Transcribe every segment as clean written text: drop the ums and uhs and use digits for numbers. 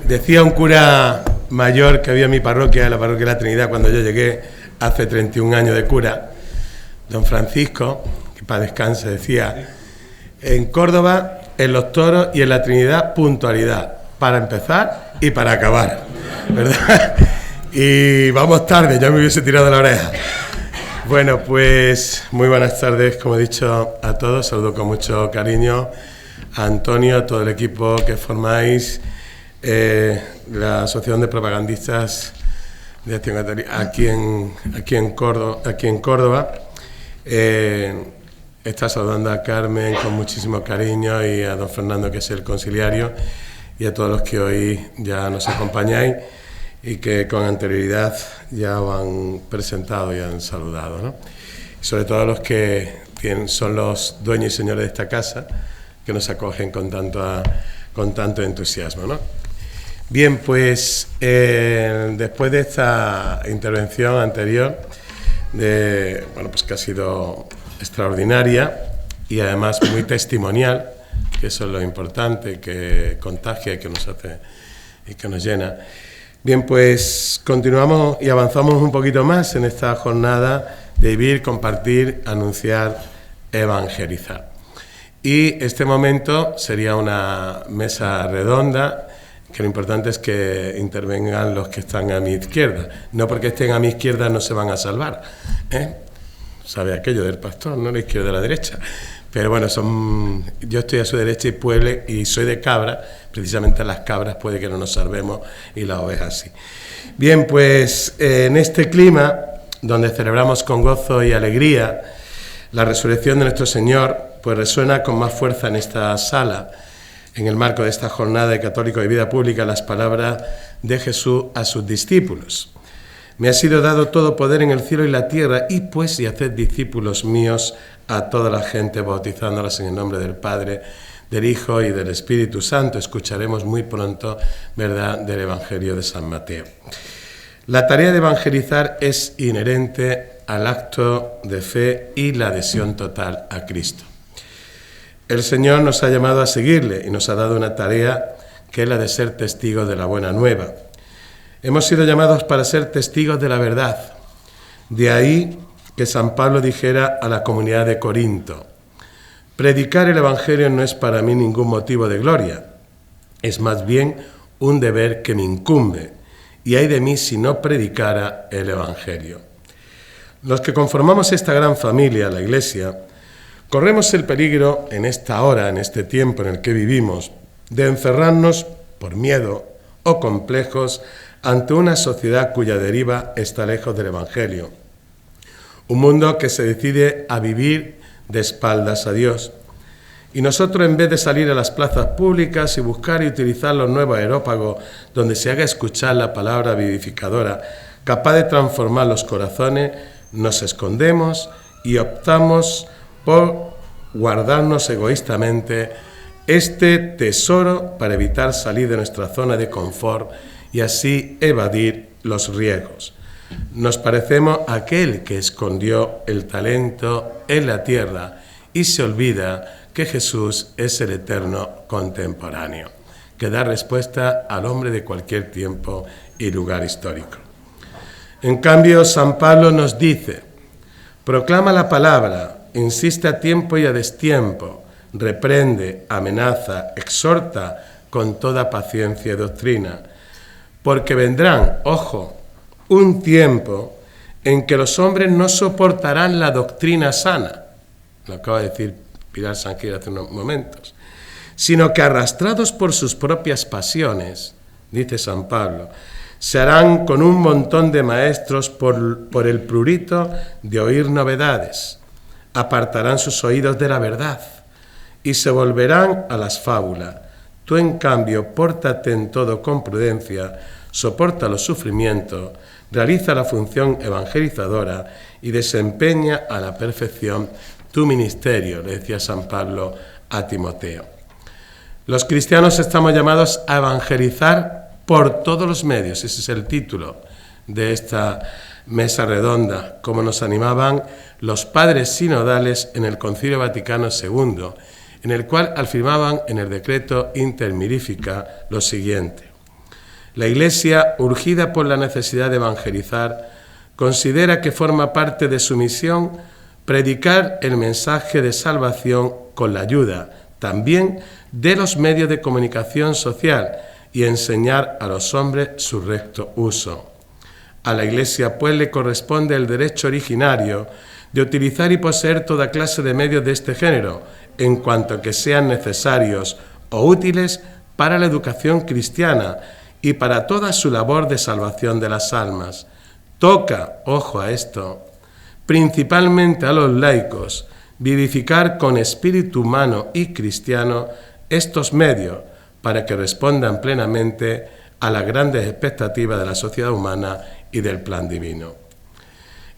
Decía un cura mayor que había en mi parroquia, en la parroquia de la Trinidad, cuando yo llegué hace 31 años de cura, don Francisco, que para descanse, decía: en Córdoba, en los toros y en la Trinidad, puntualidad, para empezar y para acabar, ¿verdad? Y vamos tarde, ya me hubiese tirado la oreja. Bueno, pues muy buenas tardes, como he dicho, a todos. Saludo con mucho cariño a Antonio, a todo el equipo que formáis la Asociación de Propagandistas de Acción Católica aquí en Córdoba. Está saludando a Carmen con muchísimo cariño y a don Fernando, que es el conciliario, y a todos los que hoy ya nos acompañáis y que con anterioridad ya os han presentado y han saludado, ¿no? Y sobre todo a los que son los dueños y señores de esta casa, que nos acogen con tanto entusiasmo, ¿no? Bien, pues después de esta intervención anterior, pues que ha sido extraordinaria y además muy testimonial, que eso es lo importante, que contagia y que nos hace y que nos llena. Bien, pues continuamos y avanzamos un poquito más en esta jornada de vivir, compartir, anunciar, evangelizar. Y este momento sería una mesa redonda, que lo importante es que intervengan los que están a mi izquierda. No porque estén a mi izquierda no se van a salvar, ¿eh? Sabe aquello del pastor, ¿no? La izquierda y la derecha. Pero bueno, yo estoy a su derecha y soy de cabra. Precisamente las cabras puede que no nos salvemos y las ovejas sí. Bien, pues en este clima, donde celebramos con gozo y alegría la resurrección de nuestro Señor, pues resuena con más fuerza en esta sala, en el marco de esta jornada de católicos de vida pública, las palabras de Jesús a sus discípulos. Me ha sido dado todo poder en el cielo y la tierra, y pues y haced discípulos míos a toda la gente, bautizándolas en el nombre del Padre, del Hijo y del Espíritu Santo. Escucharemos muy pronto, ¿verdad?, del Evangelio de San Mateo. La tarea de evangelizar es inherente al acto de fe y la adhesión total a Cristo. El Señor nos ha llamado a seguirle y nos ha dado una tarea que es la de ser testigos de la buena nueva. Hemos sido llamados para ser testigos de la verdad. De ahí que San Pablo dijera a la comunidad de Corinto: predicar el Evangelio no es para mí ningún motivo de gloria, es más bien un deber que me incumbe, y ay de mí si no predicara el Evangelio. Los que conformamos esta gran familia, la Iglesia, corremos el peligro en esta hora, en este tiempo en el que vivimos, de encerrarnos por miedo o complejos ante una sociedad cuya deriva está lejos del Evangelio. Un mundo que se decide a vivir de espaldas a Dios. Y nosotros, en vez de salir a las plazas públicas y buscar y utilizar los nuevos aerópagos donde se haga escuchar la palabra vivificadora, capaz de transformar los corazones, nos escondemos y optamos por guardarnos egoístamente este tesoro para evitar salir de nuestra zona de confort y así evadir los riesgos. Nos parecemos a aquel que escondió el talento en la tierra y se olvida que Jesús es el eterno contemporáneo, que da respuesta al hombre de cualquier tiempo y lugar histórico. En cambio, San Pablo nos dice: proclama la palabra, insiste a tiempo y a destiempo, reprende, amenaza, exhorta con toda paciencia y doctrina, porque vendrán, ojo, un tiempo en que los hombres no soportarán la doctrina sana, lo acaba de decir Pilar Sanquil hace unos momentos, sino que arrastrados por sus propias pasiones, dice San Pablo, se harán con un montón de maestros por el prurito de oír novedades, apartarán sus oídos de la verdad y se volverán a las fábulas. Tú, en cambio, pórtate en todo con prudencia, soporta los sufrimientos, realiza la función evangelizadora y desempeña a la perfección tu ministerio, le decía San Pablo a Timoteo. Los cristianos estamos llamados a evangelizar por todos los medios. Ese es el título de esta mesa redonda, como nos animaban los padres sinodales en el Concilio Vaticano II, en el cual afirmaban en el decreto Inter Mirifica lo siguiente: La Iglesia, urgida por la necesidad de evangelizar, considera que forma parte de su misión predicar el mensaje de salvación con la ayuda también de los medios de comunicación social y enseñar a los hombres su recto uso. A la Iglesia, pues, le corresponde el derecho originario de utilizar y poseer toda clase de medios de este género, en cuanto que sean necesarios o útiles para la educación cristiana y para toda su labor de salvación de las almas. Toca, ojo a esto, principalmente a los laicos, vivificar con espíritu humano y cristiano estos medios para que respondan plenamente a las grandes expectativas de la sociedad humana y del plan divino.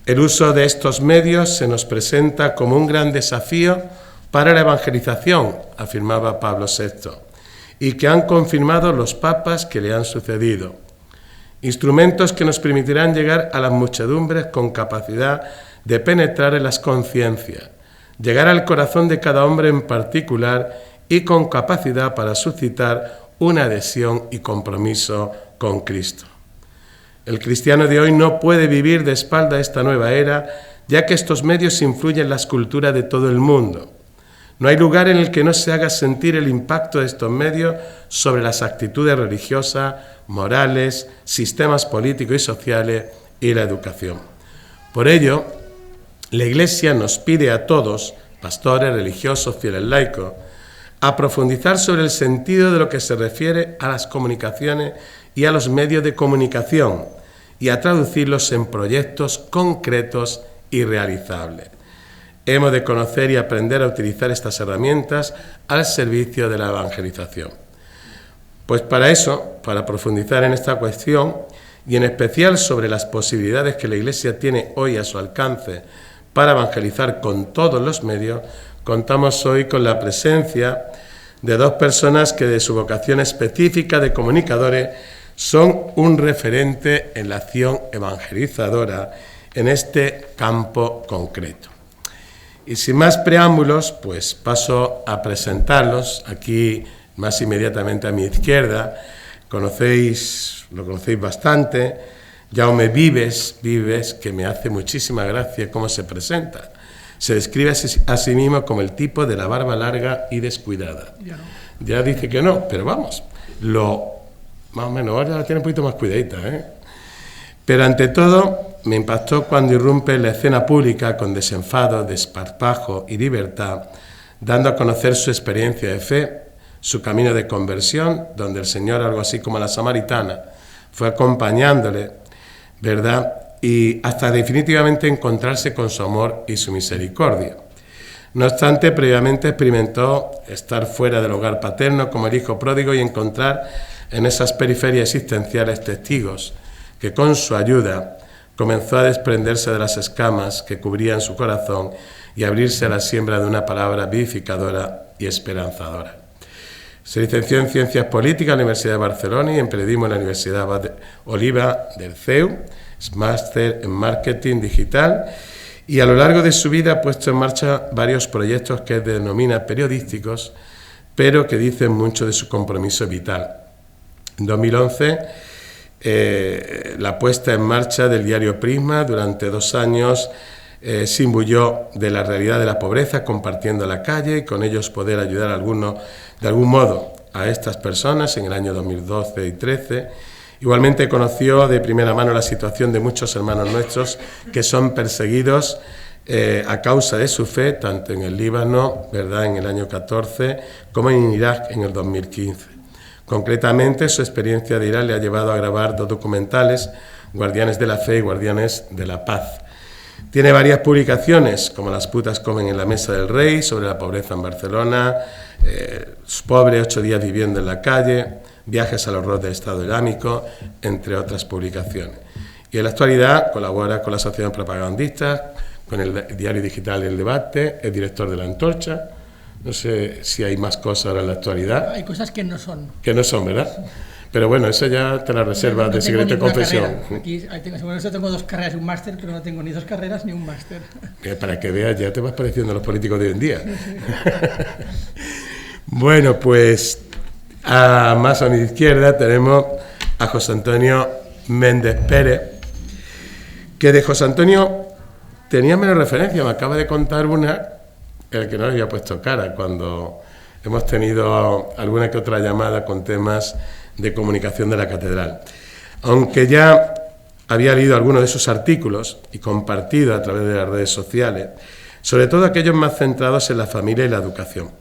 El uso de estos medios se nos presenta como un gran desafío para la evangelización, afirmaba Pablo VI, y que han confirmado los papas que le han sucedido. Instrumentos que nos permitirán llegar a las muchedumbres con capacidad de penetrar en las conciencias, llegar al corazón de cada hombre en particular y con capacidad para suscitar una adhesión y compromiso con Cristo. El cristiano de hoy no puede vivir de espalda a esta nueva era, ya que estos medios influyen en las culturas de todo el mundo. No hay lugar en el que no se haga sentir el impacto de estos medios sobre las actitudes religiosas, morales, sistemas políticos y sociales y la educación. Por ello, la Iglesia nos pide a todos, pastores, religiosos, fieles laicos, a profundizar sobre el sentido de lo que se refiere a las comunicaciones y a los medios de comunicación y a traducirlos en proyectos concretos y realizables. Hemos de conocer y aprender a utilizar estas herramientas al servicio de la evangelización. Pues para eso, para profundizar en esta cuestión y en especial sobre las posibilidades que la Iglesia tiene hoy a su alcance para evangelizar con todos los medios, contamos hoy con la presencia de dos personas que de su vocación específica de comunicadores son un referente en la acción evangelizadora en este campo concreto. Y sin más preámbulos, pues paso a presentarlos. Aquí, más inmediatamente a mi izquierda, lo conocéis bastante, Jaume Vives, que me hace muchísima gracia cómo se presenta. Se describe a sí mismo como el tipo de la barba larga y descuidada. Ya dice que no, pero vamos, más o menos, ahora la tiene un poquito más cuidadita, ¿eh? Pero ante todo, me impactó cuando irrumpe en la escena pública con desenfado, desparpajo y libertad, dando a conocer su experiencia de fe, su camino de conversión, donde el Señor, algo así como la samaritana, fue acompañándole, ¿verdad?, y hasta definitivamente encontrarse con su amor y su misericordia. No obstante, previamente experimentó estar fuera del hogar paterno como el hijo pródigo y encontrar en esas periferias existenciales testigos que con su ayuda comenzó a desprenderse de las escamas que cubrían su corazón y abrirse a la siembra de una palabra vivificadora y esperanzadora. Se licenció en Ciencias Políticas en la Universidad de Barcelona y en Periodismo en la Universidad Oliva del CEU, es máster en Marketing Digital y a lo largo de su vida ha puesto en marcha varios proyectos que denomina periodísticos, pero que dicen mucho de su compromiso vital. En 2011, la puesta en marcha del diario Prisma durante 2 años se imbuyó de la realidad de la pobreza, compartiendo la calle y con ellos poder ayudar de algún modo a estas personas en el año 2012 y 2013. Igualmente conoció de primera mano la situación de muchos hermanos nuestros que son perseguidos a causa de su fe, tanto en el Líbano, ¿verdad?, en el año 14, como en Irak en el 2015. Concretamente, su experiencia de Irak le ha llevado a grabar 2 documentales, Guardianes de la Fe y Guardianes de la Paz. Tiene varias publicaciones, como Las putas comen en la mesa del rey, sobre la pobreza en Barcelona, Pobre, 8 días viviendo en la calle, Viajes al horror del Estado Islámico, entre otras publicaciones. Y en la actualidad colabora con la Asociación Propagandista, con el diario digital El Debate, es director de La Antorcha. No sé si hay más cosas ahora en la actualidad. Hay cosas que no son. Que no son, ¿verdad? Pero bueno, eso ya te la reservas de secreto de confesión. Aquí tengo 2 carreras y un máster, pero no tengo ni 2 carreras ni un máster. Para que veas, ya te vas pareciendo a los políticos de hoy en día. Bueno, pues más a mi izquierda tenemos a José Antonio Méndez Pérez, que de José Antonio tenía menos referencia. Me acaba de contar una, el que no le había puesto cara, cuando hemos tenido alguna que otra llamada con temas de comunicación de la catedral. Aunque ya había leído algunos de sus artículos y compartido a través de las redes sociales, sobre todo aquellos más centrados en la familia y la educación.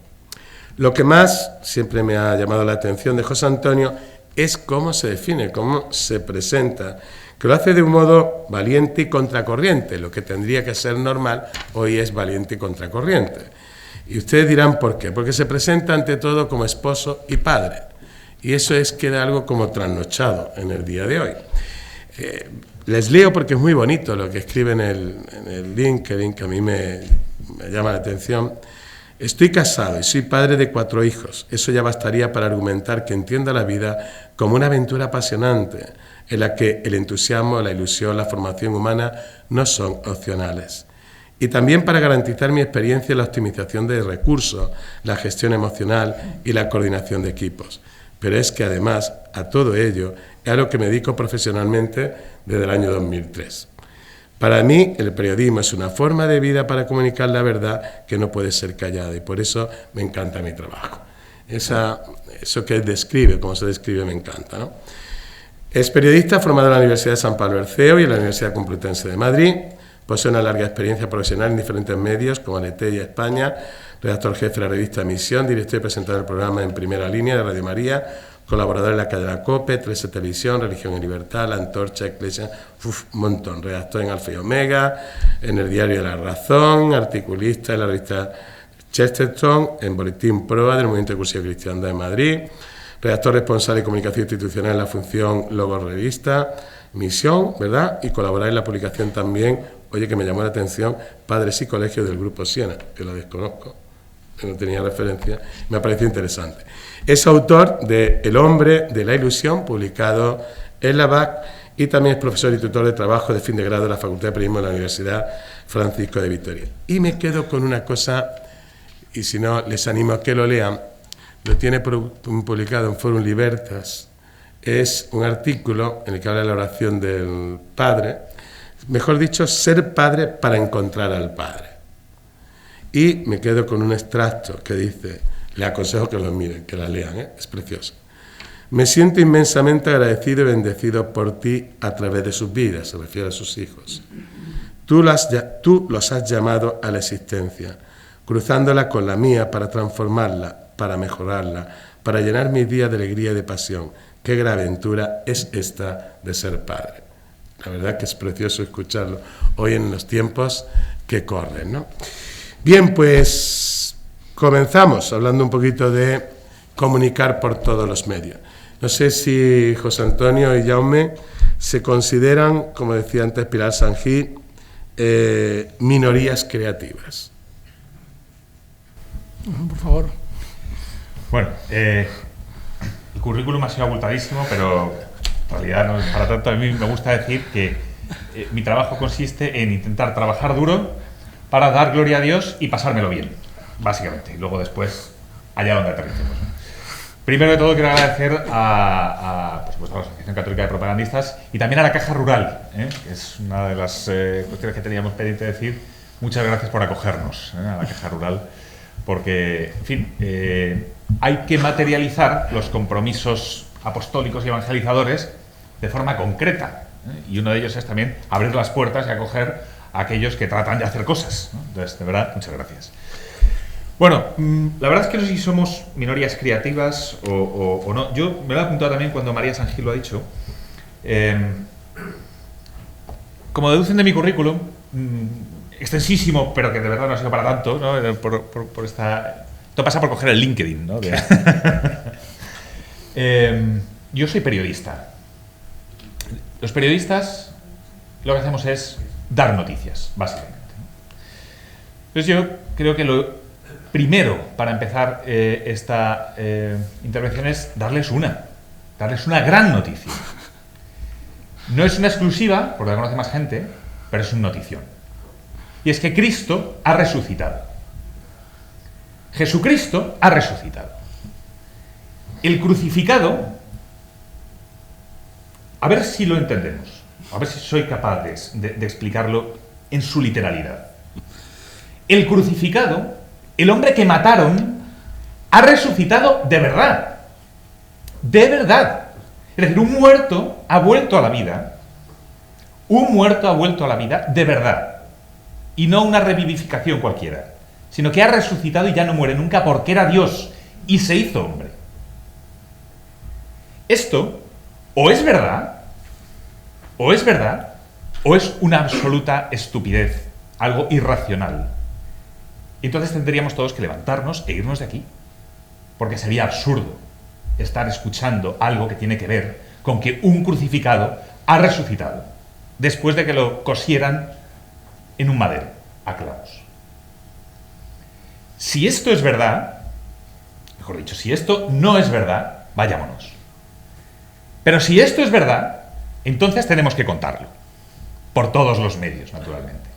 Lo que más siempre me ha llamado la atención de José Antonio es cómo se define, cómo se presenta, que lo hace de un modo valiente y contracorriente. Lo que tendría que ser normal hoy es valiente y contracorriente. Y ustedes dirán ¿por qué? Porque se presenta ante todo como esposo y padre. Y eso queda algo como trasnochado en el día de hoy. Les leo porque es muy bonito lo que escribe en el LinkedIn, que a mí me llama la atención. Estoy casado y soy padre de 4 hijos. Eso ya bastaría para argumentar que entienda la vida como una aventura apasionante, en la que el entusiasmo, la ilusión, la formación humana no son opcionales. Y también para garantizar mi experiencia en la optimización de recursos, la gestión emocional y la coordinación de equipos. Pero es que además a todo ello es a lo que me dedico profesionalmente desde el año 2003. Para mí el periodismo es una forma de vida para comunicar la verdad que no puede ser callada, y por eso me encanta mi trabajo. Eso que describe, como se describe, me encanta, ¿no? Es periodista formado en la Universidad de San Pablo el CEO y en la Universidad Complutense de Madrid. Posee una larga experiencia profesional en diferentes medios como Aletea y España, redactor jefe de la revista Misión, director y presentador del programa En Primera Línea de Radio María, colaborador en la cadena COPE, 13 Televisión, Religión y Libertad, La Antorcha, Iglesia, un montón. Redactor en Alfa y Omega, en el diario La Razón, articulista en la revista Chesterton, en Boletín Proa del Movimiento de Cursillo Cristiano de Madrid, redactor responsable de comunicación institucional en la función Logos Revista, Misión, ¿verdad? Y colaborar en la publicación también, oye, que me llamó la atención, Padres y Colegios del Grupo Siena, que lo desconozco, que no tenía referencia, me ha parecido interesante. Es autor de El hombre de la ilusión, publicado en la BAC, y también es profesor y tutor de trabajo de fin de grado de la Facultad de Periodismo de la Universidad Francisco de Vitoria. Y me quedo con una cosa, y si no, les animo a que lo lean. Lo tiene publicado en Forum Libertas. Es un artículo en el que habla de la oración del Padre, mejor dicho, ser padre para encontrar al Padre. Y me quedo con un extracto que dice, le aconsejo que lo miren, que la lean, es precioso. Me siento inmensamente agradecido y bendecido por ti a través de sus vidas, se refiere a sus hijos. Tú los has llamado a la existencia, cruzándola con la mía para transformarla, para mejorarla, para llenar mis días de alegría y de pasión. Qué gran aventura es esta de ser padre. La verdad que es precioso escucharlo hoy en los tiempos que corren, ¿no? Bien, pues comenzamos hablando un poquito de comunicar por todos los medios. No sé si José Antonio y Jaume se consideran, como decía antes Pilar Sanjí, minorías creativas. Por favor. Bueno, el currículum ha sido abultadísimo, pero en realidad no es para tanto. A mí me gusta decir que mi trabajo consiste en intentar trabajar duro para dar gloria a Dios y pasármelo bien, básicamente. Y luego después, allá donde aterricemos, ¿no? Primero de todo quiero agradecer por supuesto, a la Asociación Católica de Propagandistas y también a la Caja Rural, que es una de las cuestiones que teníamos pendiente de decir. Muchas gracias por acogernos a la Caja Rural, porque, en fin, hay que materializar los compromisos apostólicos y evangelizadores de forma concreta, y uno de ellos es también abrir las puertas y acoger a aquellos que tratan de hacer cosas, ¿no? Entonces, de verdad, muchas gracias. Bueno, la verdad es que no sé si somos minorías creativas o no. Yo me lo he apuntado también cuando María Sanjí lo ha dicho. Como deducen de mi currículum, extensísimo, pero que de verdad no ha sido para tanto, ¿no? Por esta... Esto pasa por coger el LinkedIn, ¿no? Yo soy periodista. Los periodistas lo que hacemos es dar noticias, básicamente. Entonces yo creo que lo primero para empezar esta intervención es darles una gran noticia. No es una exclusiva, porque la conoce más gente, pero es una notición. Y es que Cristo ha resucitado. Jesucristo ha resucitado. El crucificado A ver si lo entendemos, a ver si soy capaz de explicarlo en su literalidad. El crucificado, el hombre que mataron, ha resucitado de verdad. De verdad. Es decir, un muerto ha vuelto a la vida. Un muerto ha vuelto a la vida de verdad. Y no una revivificación cualquiera, sino que ha resucitado y ya no muere nunca porque era Dios y se hizo hombre. Esto o es verdad, o es verdad, o es una absoluta estupidez, algo irracional. Y entonces tendríamos todos que levantarnos e irnos de aquí, porque sería absurdo estar escuchando algo que tiene que ver con que un crucificado ha resucitado, después de que lo cosieran en un madero, a clavos. Si esto es verdad, mejor dicho, si esto no es verdad, vayámonos. Pero si esto es verdad, entonces tenemos que contarlo. Por todos los medios, naturalmente.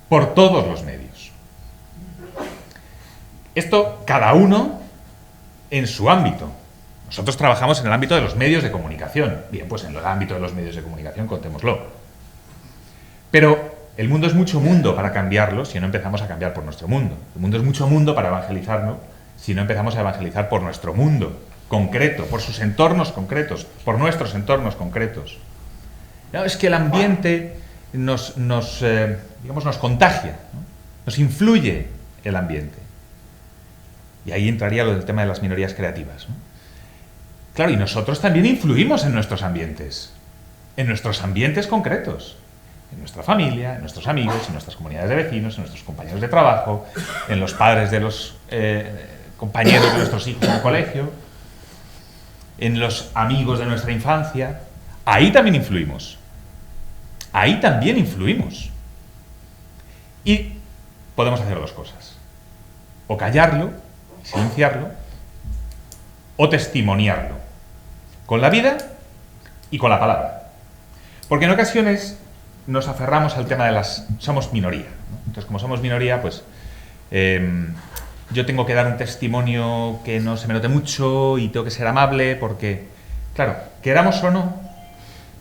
Por todos los medios. Esto, cada uno en su ámbito. Nosotros trabajamos en el ámbito de los medios de comunicación. Bien, pues en el ámbito de los medios de comunicación contémoslo. Pero el mundo es mucho mundo para cambiarlo si no empezamos a cambiar por nuestro mundo. El mundo es mucho mundo para evangelizarlo si no empezamos a evangelizar por nuestro mundo concreto, por sus entornos concretos, por nuestros entornos concretos. No, es que el ambiente nos contagia, ¿no? Nos influye el ambiente. Y ahí entraría lo del tema de las minorías creativas, ¿no? Claro, y nosotros también influimos en nuestros ambientes concretos. En nuestra familia, en nuestros amigos, en nuestras comunidades de vecinos, en nuestros compañeros de trabajo, en los padres de los compañeros de nuestros hijos en el colegio, en los amigos de nuestra infancia. Ahí también influimos. Ahí también influimos. Y podemos hacer dos cosas. O callarlo, silenciarlo, o testimoniarlo. Con la vida y con la palabra. Porque en ocasiones nos aferramos al tema de somos minoría, ¿no? Entonces, como somos minoría, pues yo tengo que dar un testimonio que no se me note mucho y tengo que ser amable porque, claro, queramos o no,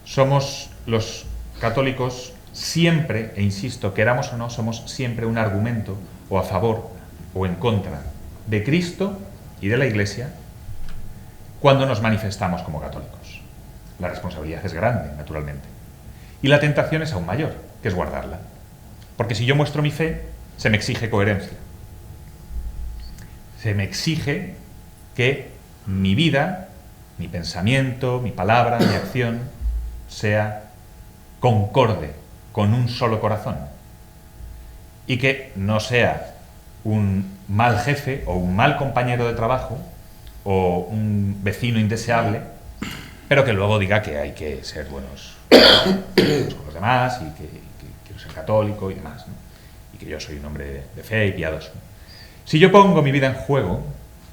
somos los católicos siempre, e insisto, queramos o no, somos siempre un argumento o a favor o en contra de Cristo y de la Iglesia cuando nos manifestamos como católicos. La responsabilidad es grande, naturalmente. Y la tentación es aún mayor, que es guardarla. Porque si yo muestro mi fe, se me exige coherencia. Se me exige que mi vida, mi pensamiento, mi palabra, mi acción, sea concorde con un solo corazón. Y que no sea un mal jefe o un mal compañero de trabajo o un vecino indeseable, pero que luego diga que hay que ser buenos con los demás y que quiero ser católico y demás, ¿no? Y que yo soy un hombre de fe y piadoso. Si yo pongo mi vida en juego,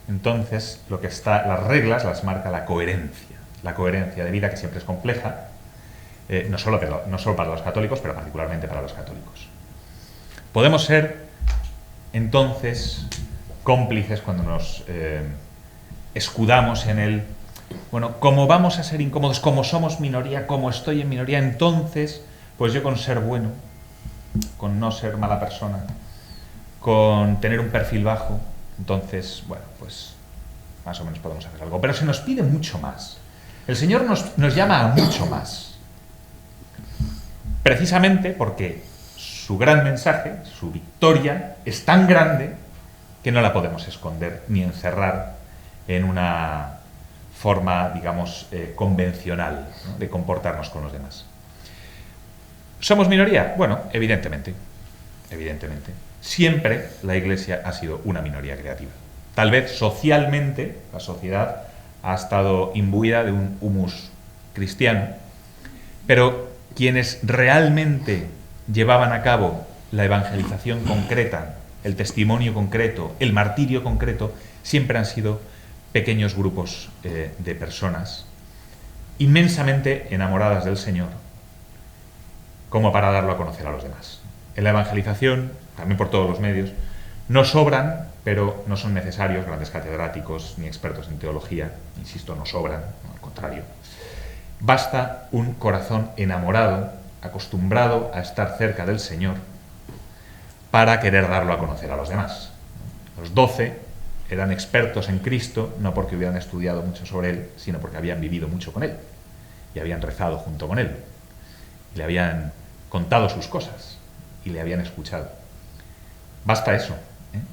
entonces las reglas las marca la coherencia de vida, que siempre es compleja, no solo para los católicos, pero particularmente para los católicos. Podemos ser entonces cómplices cuando nos escudamos en el bueno, como vamos a ser incómodos, como somos minoría, como estoy en minoría, entonces, pues yo con ser bueno, con no ser mala persona, con tener un perfil bajo, entonces, bueno, pues más o menos podemos hacer algo. Pero se nos pide mucho más. El Señor nos llama a mucho más. Precisamente porque su gran mensaje, su victoria, es tan grande que no la podemos esconder ni encerrar en una forma, digamos, convencional, ¿no?, de comportarnos con los demás. ¿Somos minoría? Bueno, evidentemente. Siempre la Iglesia ha sido una minoría creativa. Tal vez socialmente la sociedad ha estado imbuida de un humus cristiano, pero quienes realmente llevaban a cabo la evangelización concreta, el testimonio concreto, el martirio concreto, siempre han sido pequeños grupos de personas inmensamente enamoradas del Señor, como para darlo a conocer a los demás. En la evangelización, también por todos los medios, no sobran, pero no son necesarios grandes catedráticos ni expertos en teología, insisto, no sobran, al contrario. Basta un corazón enamorado, acostumbrado a estar cerca del Señor, para querer darlo a conocer a los demás. Los 12 eran expertos en Cristo, no porque hubieran estudiado mucho sobre Él, sino porque habían vivido mucho con Él, y habían rezado junto con Él, y le habían contado sus cosas, y le habían escuchado. Basta eso,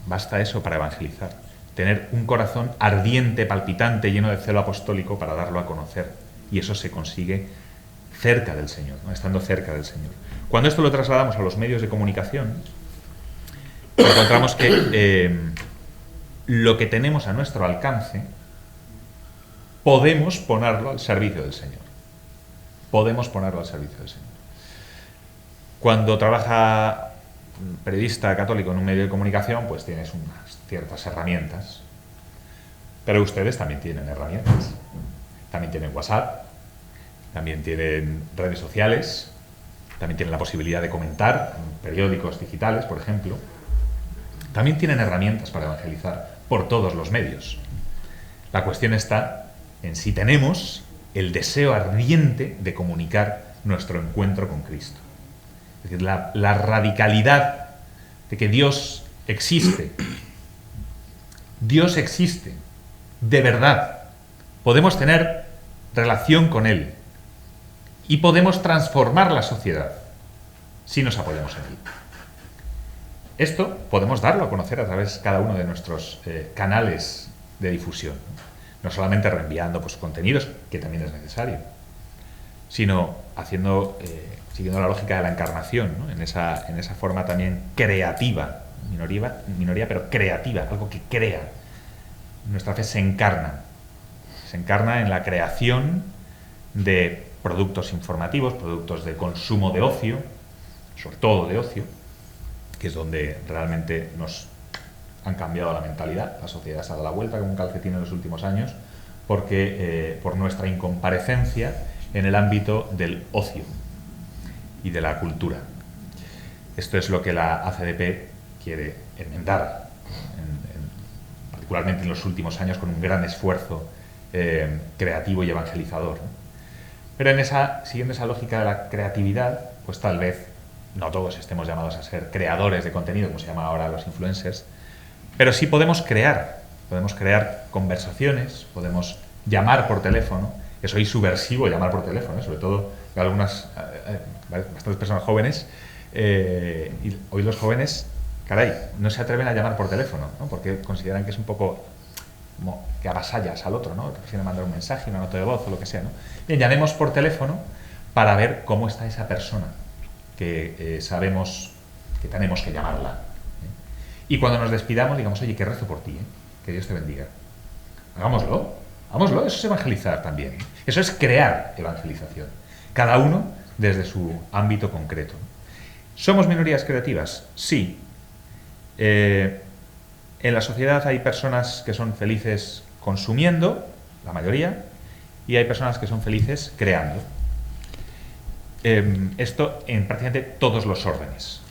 basta eso para evangelizar. Tener un corazón ardiente, palpitante, lleno de celo apostólico para darlo a conocer. Y eso se consigue cerca del Señor, ¿no? Estando cerca del Señor. Cuando esto lo trasladamos a los medios de comunicación, encontramos que lo que tenemos a nuestro alcance podemos ponerlo al servicio del Señor. Podemos ponerlo al servicio del Señor. Cuando trabaja un periodista católico en un medio de comunicación, pues tienes unas ciertas herramientas. Pero ustedes también tienen herramientas. También tienen WhatsApp, también tienen redes sociales, también tienen la posibilidad de comentar en periódicos digitales, por ejemplo. También tienen herramientas para evangelizar por todos los medios. La cuestión está en si tenemos el deseo ardiente de comunicar nuestro encuentro con Cristo. Es decir, la radicalidad de que Dios existe. Dios existe, de verdad. Podemos tener relación con Él y podemos transformar la sociedad si nos apoyamos en Él. Esto podemos darlo a conocer a través de cada uno de nuestros canales de difusión. No solamente reenviando pues, contenidos, que también es necesario, sino haciendo, siguiendo la lógica de la encarnación, ¿no? en esa forma también creativa, minoría, pero creativa, algo que crea. Nuestra fe se encarna en la creación de productos informativos, productos de consumo de ocio, sobre todo de ocio, que es donde realmente nos han cambiado la mentalidad. La sociedad se ha dado la vuelta como un calcetín en los últimos años porque por nuestra incomparecencia en el ámbito del ocio y de la cultura. Esto es lo que la ACDP quiere enmendar, particularmente en los últimos años, con un gran esfuerzo creativo y evangelizador. Pero siguiendo esa lógica de la creatividad, pues tal vez no todos estemos llamados a ser creadores de contenido, como se llama ahora los influencers, pero sí podemos crear conversaciones, podemos llamar por teléfono. Es hoy subversivo llamar por teléfono, sobre todo algunas, bastantes personas jóvenes, y hoy los jóvenes, caray, no se atreven a llamar por teléfono, ¿no? Porque consideran que es un poco como que avasallas al otro, ¿no? Prefieren mandar un mensaje, una nota de voz o lo que sea, ¿no? Bien, llamemos por teléfono para ver cómo está esa persona que sabemos que tenemos que llamarla. Y cuando nos despidamos, digamos, oye, que rezo por ti, que Dios te bendiga. Hagámoslo, eso es evangelizar también. Eso es crear evangelización. Cada uno desde su ámbito concreto. ¿Somos minorías creativas? Sí. En la sociedad hay personas que son felices consumiendo, la mayoría, y hay personas que son felices creando. Esto en prácticamente todos los órdenes.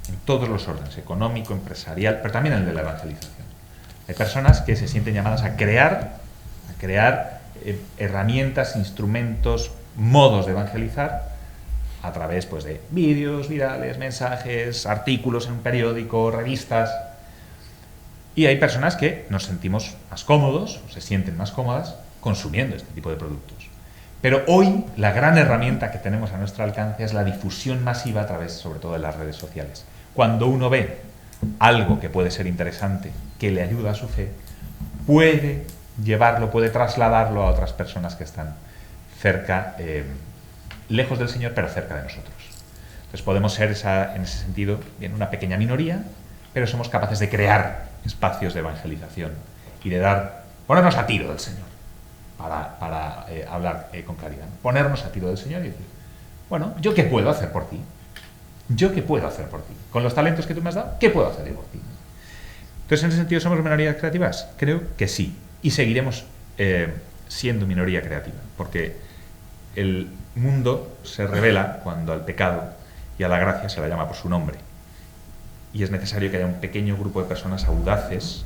En todos los órdenes, económico, empresarial, pero también en el de la evangelización. Hay personas que se sienten llamadas a crear herramientas, instrumentos, modos de evangelizar a través pues, de vídeos virales, mensajes, artículos en un periódico, revistas. Y hay personas que nos sentimos más cómodos, o se sienten más cómodas, consumiendo este tipo de productos. Pero hoy la gran herramienta que tenemos a nuestro alcance es la difusión masiva a través, sobre todo, de las redes sociales. Cuando uno ve algo que puede ser interesante, que le ayuda a su fe, puede llevarlo, puede trasladarlo a otras personas que están cerca, lejos del Señor, pero cerca de nosotros. Entonces podemos ser, en ese sentido, bien, una pequeña minoría, pero somos capaces de crear espacios de evangelización y de ponernos a tiro del Señor para hablar con claridad. Ponernos a tiro del Señor y decir, bueno, ¿yo qué puedo hacer por ti? ¿Yo qué puedo hacer por ti? Con los talentos que tú me has dado, ¿qué puedo hacer yo por ti? Entonces, en ese sentido, ¿somos minorías creativas? Creo que sí. Y seguiremos siendo minoría creativa, porque el mundo se revela cuando al pecado y a la gracia se la llama por su nombre. Y es necesario que haya un pequeño grupo de personas audaces,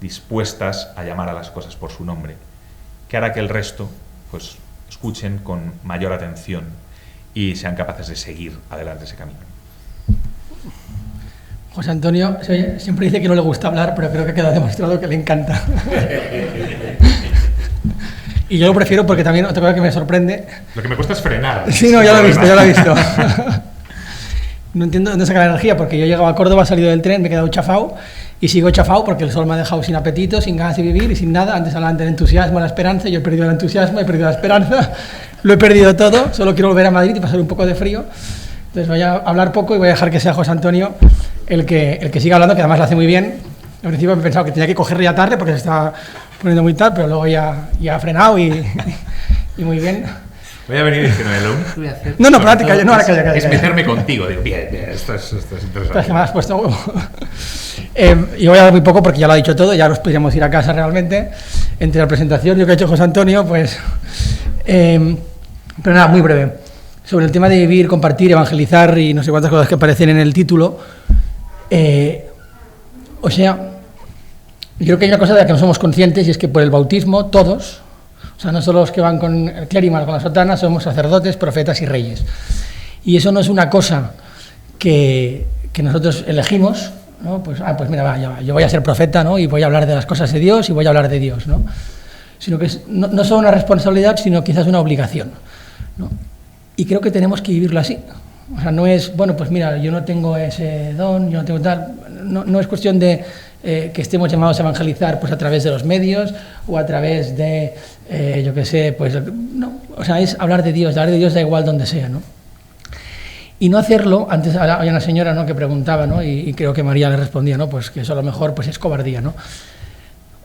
dispuestas a llamar a las cosas por su nombre, que hará que el resto pues escuchen con mayor atención y sean capaces de seguir adelante ese camino. José Antonio siempre dice que no le gusta hablar, pero creo que queda demostrado que le encanta. Y yo lo prefiero porque también otra cosa que me sorprende... Lo que me cuesta es frenar. Sí, no, ya lo he visto. No entiendo dónde saca la energía, porque yo he llegado a Córdoba, he salido del tren, me he quedado chafado y sigo chafado porque el sol me ha dejado sin apetito, sin ganas de vivir y sin nada. Antes hablaba del entusiasmo, la esperanza, yo he perdido el entusiasmo, he perdido la esperanza, lo he perdido todo, solo quiero volver a Madrid y pasar un poco de frío. Entonces voy a hablar poco y voy a dejar que sea José Antonio el que siga hablando, que además lo hace muy bien. Al principio he pensado que tenía que coger ya tarde porque se estaba poniendo muy tarde, pero luego ya ha frenado y muy bien. Voy a venir diciendo, lo único que voy a hacer... No, pero ahora calla. Es meterme contigo. Digo, bien, esto es interesante. Pero es que me has puesto huevo. Y voy a hablar muy poco porque ya lo ha dicho todo, ya nos podríamos ir a casa realmente. Entre la presentación y lo que ha hecho José Antonio, pues... pero nada, muy breve. Sobre el tema de vivir, compartir, evangelizar y no sé cuántas cosas que aparecen en el título. O sea, yo creo que hay una cosa de la que no somos conscientes y es que por el bautismo todos... O sea, no solo los que van con el clérigo, con la sotana, somos sacerdotes, profetas y reyes. Y eso no es una cosa que nosotros elegimos, ¿no? Pues mira, yo voy a ser profeta, ¿no? Y voy a hablar de las cosas de Dios y voy a hablar de Dios, ¿no? Sino que no solo una responsabilidad, sino quizás una obligación, ¿no? Y creo que tenemos que vivirlo así. O sea, no es, bueno, pues mira, yo no tengo ese don, yo no tengo tal... No es cuestión de que estemos llamados a evangelizar pues a través de los medios o a través de, yo qué sé, pues... No, o sea, es hablar de Dios da igual donde sea, ¿no? Y no hacerlo, antes había una señora, ¿no?, que preguntaba, ¿no?, y creo que María le respondía, ¿no?, pues que eso a lo mejor pues es cobardía, ¿no?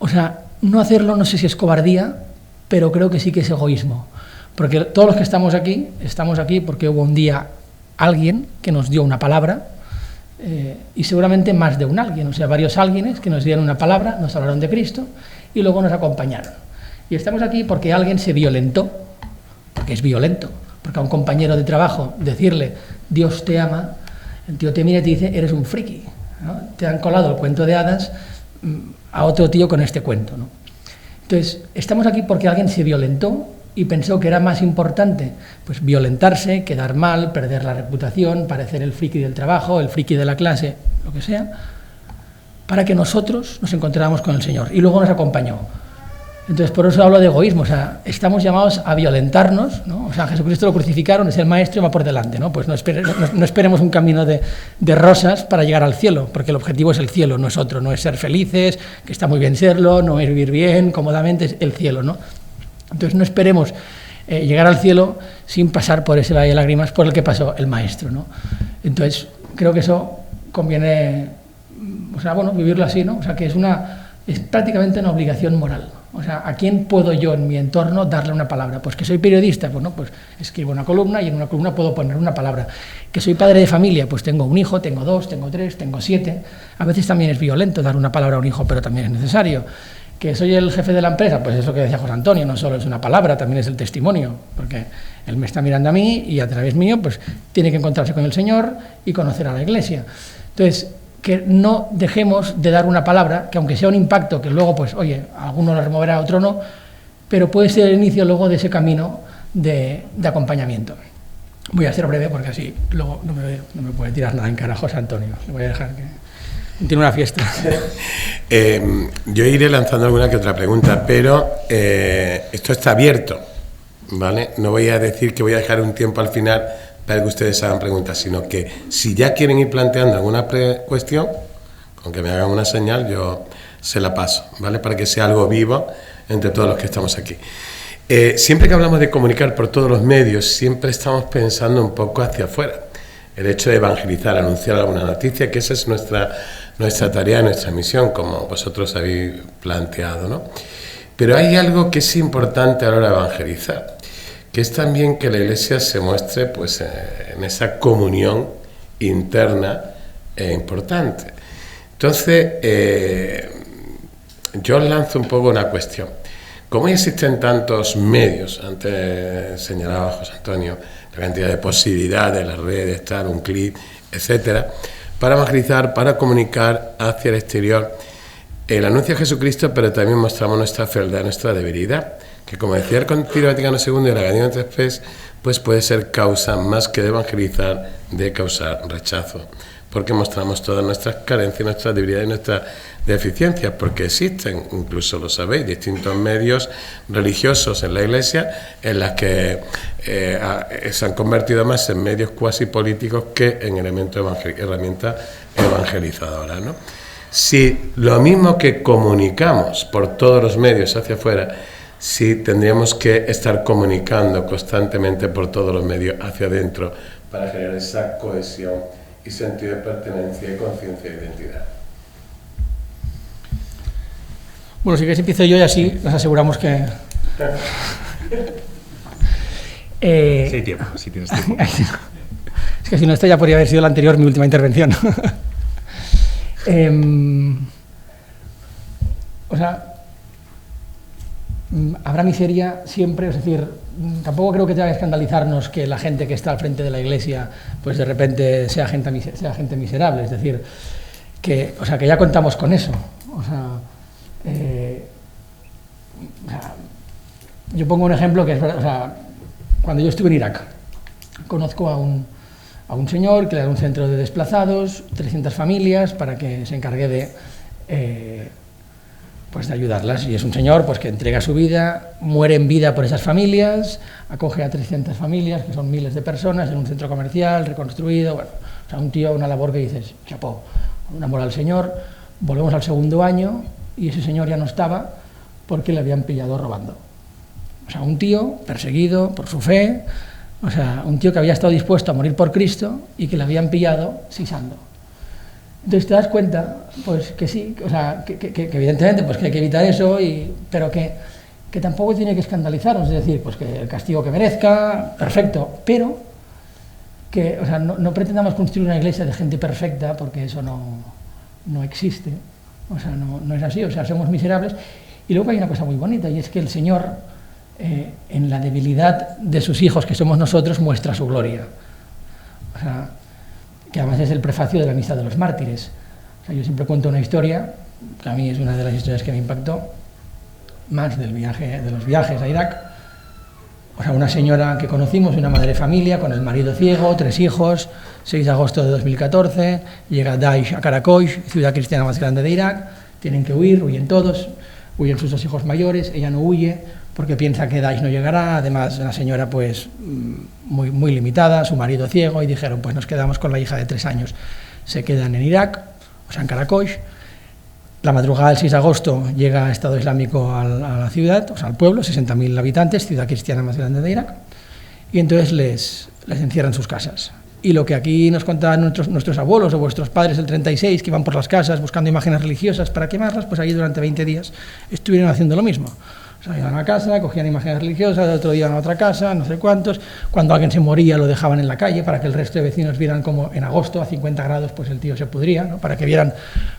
O sea, no hacerlo no sé si es cobardía, pero creo que sí que es egoísmo. Porque todos los que estamos aquí porque hubo un día alguien que nos dio una palabra, y seguramente más de un alguien, o sea, varios alguienes que nos dieron una palabra, nos hablaron de Cristo y luego nos acompañaron. Y estamos aquí porque alguien se violentó, porque es violento, porque a un compañero de trabajo decirle Dios te ama, el tío te mira y te dice eres un friki, ¿no? Te han colado el cuento de hadas a otro tío con este cuento, ¿no? Entonces, estamos aquí porque alguien se violentó y pensó que era más importante pues violentarse, quedar mal, perder la reputación, parecer el friki del trabajo, el friki de la clase, lo que sea, para que nosotros nos encontráramos con el Señor. Y luego nos acompañó. Entonces, por eso hablo de egoísmo. O sea, estamos llamados a violentarnos, ¿no? O sea, Jesucristo lo crucificaron, es el maestro y va por delante, ¿no? Pues no esperemos un camino de rosas para llegar al cielo, porque el objetivo es el cielo, no es otro, no es ser felices, que está muy bien serlo, no es vivir bien, cómodamente, es el cielo, ¿no? Entonces no esperemos llegar al cielo sin pasar por ese valle de lágrimas por el que pasó el maestro, ¿no? Entonces creo que eso conviene, o sea, bueno, vivirlo así, ¿no? O sea, que es prácticamente una obligación moral. O sea, ¿a quién puedo yo en mi entorno darle una palabra? Pues que soy periodista, pues no, pues escribo una columna y en una columna puedo poner una palabra. Que soy padre de familia, pues tengo un hijo, tengo 2, tengo 3, tengo 7. A veces también es violento dar una palabra a un hijo, pero también es necesario. Que soy el jefe de la empresa, pues es lo que decía José Antonio, no solo es una palabra, también es el testimonio, porque él me está mirando a mí y a través mío pues tiene que encontrarse con el Señor y conocer a la Iglesia. Entonces, que no dejemos de dar una palabra, que aunque sea un impacto, que luego pues, oye, a alguno lo removerá, a otro no, pero puede ser el inicio luego de ese camino de acompañamiento. Voy a ser breve porque así luego no me puede tirar nada en cara José Antonio, le voy a dejar que... Tiene una fiesta. Yo iré lanzando alguna que otra pregunta, pero esto está abierto, ¿vale? No voy a decir que voy a dejar un tiempo al final para que ustedes hagan preguntas, sino que si ya quieren ir planteando alguna cuestión, con que me hagan una señal, yo se la paso, ¿vale? Para que sea algo vivo entre todos los que estamos aquí. Siempre que hablamos de comunicar por todos los medios, siempre estamos pensando un poco hacia afuera. El hecho de evangelizar, anunciar alguna noticia, que esa es nuestra tarea, nuestra misión, como vosotros habéis planteado, ¿no? Pero hay algo que es importante a la hora de evangelizar, que es también que la Iglesia se muestre pues, en esa comunión interna importante. Entonces, yo os lanzo un poco una cuestión. Como existen tantos medios, antes señalaba José Antonio, la cantidad de posibilidades, las redes, tal, un clic, etcétera, para evangelizar, para comunicar hacia el exterior el anuncio de Jesucristo, pero también mostramos nuestra fealdad, nuestra debilidad. que, como decía el Concilio Vaticano II y la Gaudium et Spes, pues puede ser causa más que de evangelizar, de causar rechazo, porque mostramos todas nuestras carencias, nuestras debilidades y nuestras deficiencias, porque existen, incluso lo sabéis, distintos medios religiosos en la Iglesia en las que se han convertido más en medios cuasi políticos que en herramientas evangelizadoras, ¿no? Si lo mismo que comunicamos por todos los medios hacia afuera, si tendríamos que estar comunicando constantemente por todos los medios hacia adentro para generar esa cohesión y sentido de pertenencia y conciencia de identidad. Bueno, si queréis empiezo yo y así nos aseguramos que... Sí hay tiempo, sí tienes tiempo. Es que si no, esta ya podría haber sido la anterior, mi última intervención. O sea, habrá miseria siempre, es decir, tampoco creo que tenga que escandalizarnos que la gente que está al frente de la Iglesia, pues de repente sea gente miserable, es decir, que ya contamos con eso. Yo pongo un ejemplo que es verdad, cuando yo estuve en Irak, conozco a un señor que le da un centro de desplazados, 300 familias, para que se encargue de ayudarlas. Y es un señor pues que entrega su vida, muere en vida por esas familias, acoge a 300 familias, que son miles de personas, en un centro comercial, reconstruido. Bueno, un tío, una labor que dices, chapó, un amor al Señor. Volvemos al segundo año y ese señor ya no estaba porque le habían pillado robando. Un tío perseguido por su fe, un tío que había estado dispuesto a morir por Cristo y que le habían pillado sisando. Entonces te das cuenta, pues que sí, que evidentemente pues que hay que evitar eso, pero que tampoco tiene que escandalizarnos, es decir, pues que el castigo que merezca, perfecto, pero que no pretendamos construir una iglesia de gente perfecta, porque eso no existe, no es así, somos miserables. Y luego hay una cosa muy bonita, y es que el Señor, en la debilidad de sus hijos, que somos nosotros, muestra su gloria. Que además es el prefacio de la misa de los mártires. Yo siempre cuento una historia, que a mí es una de las historias que me impactó más de los viajes a Irak. Una señora que conocimos, una madre de familia, con el marido ciego, 3 hijos, 6 de agosto de 2014, llega Daesh a Karakoy, ciudad cristiana más grande de Irak, tienen que huyen todos, huyen sus 2 hijos mayores, ella no huye porque piensa que Daesh no llegará, además la señora pues muy limitada, su marido ciego, y dijeron pues nos quedamos con la hija de 3 años, se quedan en Irak, en Karakoy. La madrugada del 6 de agosto llega Estado Islámico a la ciudad, al pueblo, 60.000 habitantes, ciudad cristiana más grande de Irak, y entonces les encierran sus casas. Y lo que aquí nos contaban nuestros abuelos o vuestros padres del 36, que iban por las casas buscando imágenes religiosas para quemarlas, pues allí durante 20 días estuvieron haciendo lo mismo. Iban a casa, cogían imágenes religiosas, el otro día iban a otra casa, no sé cuántos. Cuando alguien se moría lo dejaban en la calle para que el resto de vecinos vieran cómo en agosto a 50 grados pues el tío se pudría, ¿no? Para que vieran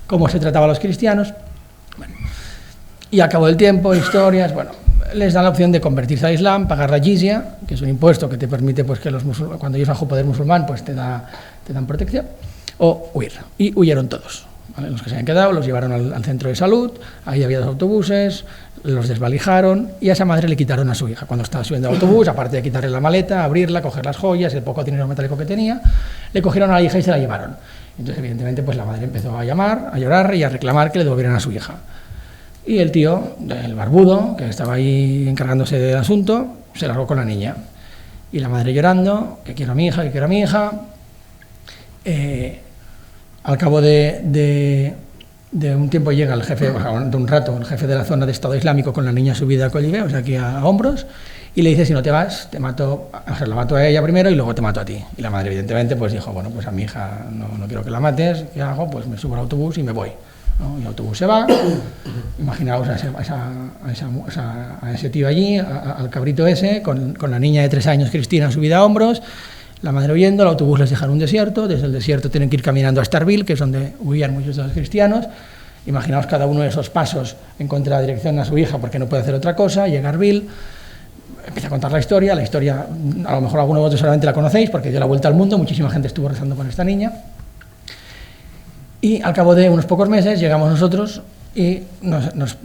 cómo se trataba a los cristianos. Bueno, y a cabo del tiempo, historias, les dan la opción de convertirse al Islam, pagar la jizya, que es un impuesto que te permite pues que cuando llegas bajo poder musulmán pues te dan protección, o huir. Y huyeron todos. ¿Vale? Los que se habían quedado los llevaron al centro de salud, ahí había 2 autobuses, los desvalijaron y a esa madre le quitaron a su hija. Cuando estaba subiendo al autobús, aparte de quitarle la maleta, abrirla, coger las joyas, el poco dinero metálico que tenía, le cogieron a la hija y se la llevaron. Entonces, evidentemente, pues la madre empezó a llamar, a llorar y a reclamar que le devolvieran a su hija. Y el tío, el barbudo, que estaba ahí encargándose del asunto, se largó con la niña. Y la madre llorando, que quiero a mi hija, que quiero a mi hija. Al cabo de un tiempo llega el jefe, de un rato, el jefe de la zona de Estado Islámico con la niña subida a colibé, aquí a hombros, y le dice, si no te vas, te mato, la mato a ella primero y luego te mato a ti. Y la madre, evidentemente, pues dijo, pues a mi hija no quiero que la mates, ¿qué hago? Pues me subo al autobús y me voy, ¿no? Y el autobús se va, imaginaos a ese tío allí, al cabrito ese, con la niña de 3 años, Cristina, subida a hombros, la madre huyendo, el autobús les deja en un desierto, desde el desierto tienen que ir caminando a Starbil, que es donde huían muchos de los cristianos. Imaginaos cada uno de esos pasos en contra de la dirección a su hija porque no puede hacer otra cosa, llega a Arbil, empieza a contar la historia, a lo mejor alguno de vosotros solamente la conocéis porque dio la vuelta al mundo, muchísima gente estuvo rezando con esta niña. Y al cabo de unos pocos meses llegamos nosotros y nos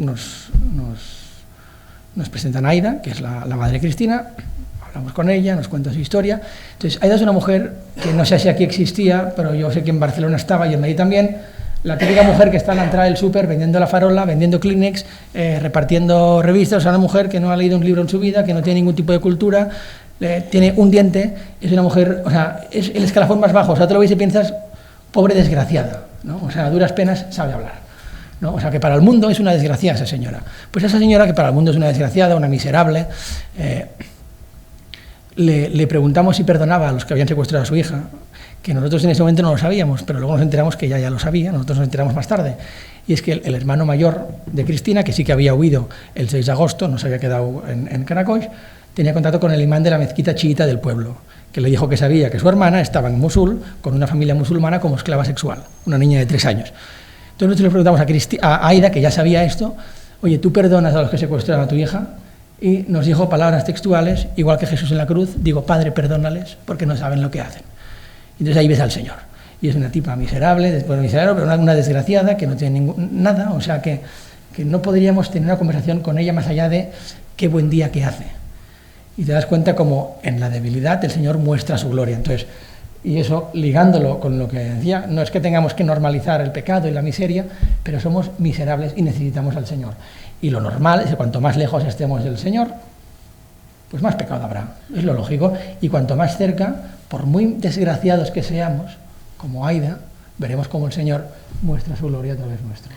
nos presentan a Aida, que es la madre de Cristina, hablamos con ella, nos cuenta su historia. Entonces, Aida es una mujer que no sé si aquí existía, pero yo sé que en Barcelona estaba y en Madrid también, la típica mujer que está en la entrada del súper vendiendo la farola, vendiendo Kleenex, repartiendo revistas. O sea, una mujer que no ha leído un libro en su vida, que no tiene ningún tipo de cultura, tiene un diente, es una mujer, o sea, es el escalafón más bajo. O sea, te lo ves y piensas, pobre desgraciada, ¿no? O sea, a duras penas sabe hablar, ¿no? O sea, que para el mundo es una desgraciada esa señora. Pues esa señora, que para el mundo es una desgraciada, una miserable, le preguntamos si perdonaba a los que habían secuestrado a su hija, que nosotros en ese momento no lo sabíamos, pero luego nos enteramos que ella ya lo sabía, nosotros nos enteramos más tarde. Y es que el hermano mayor de Cristina, que sí que había huido el 6 de agosto, no se había quedado en Karakoy, tenía contacto con el imán de la mezquita chiita del pueblo, que le dijo que sabía que su hermana estaba en Mosul con una familia musulmana como esclava sexual, una niña de 3 años. Entonces nosotros le preguntamos a Aida, que ya sabía esto, oye, ¿tú perdonas a los que secuestraron a tu hija? Y nos dijo palabras textuales, igual que Jesús en la cruz, digo, Padre, perdónales, porque no saben lo que hacen. Entonces ahí ves al Señor. Y es una tipa miserable, después de miserable, pero una desgraciada que no tiene nada, o sea que no podríamos tener una conversación con ella más allá de qué buen día que hace. Y te das cuenta como en la debilidad el Señor muestra su gloria. Entonces, y eso ligándolo con lo que decía, no es que tengamos que normalizar el pecado y la miseria, pero somos miserables y necesitamos al Señor. Y lo normal es que cuanto más lejos estemos del Señor, pues más pecado habrá, es lo lógico. Y cuanto más cerca, por muy desgraciados que seamos, como Aida, veremos cómo el Señor muestra su gloria a través nuestro.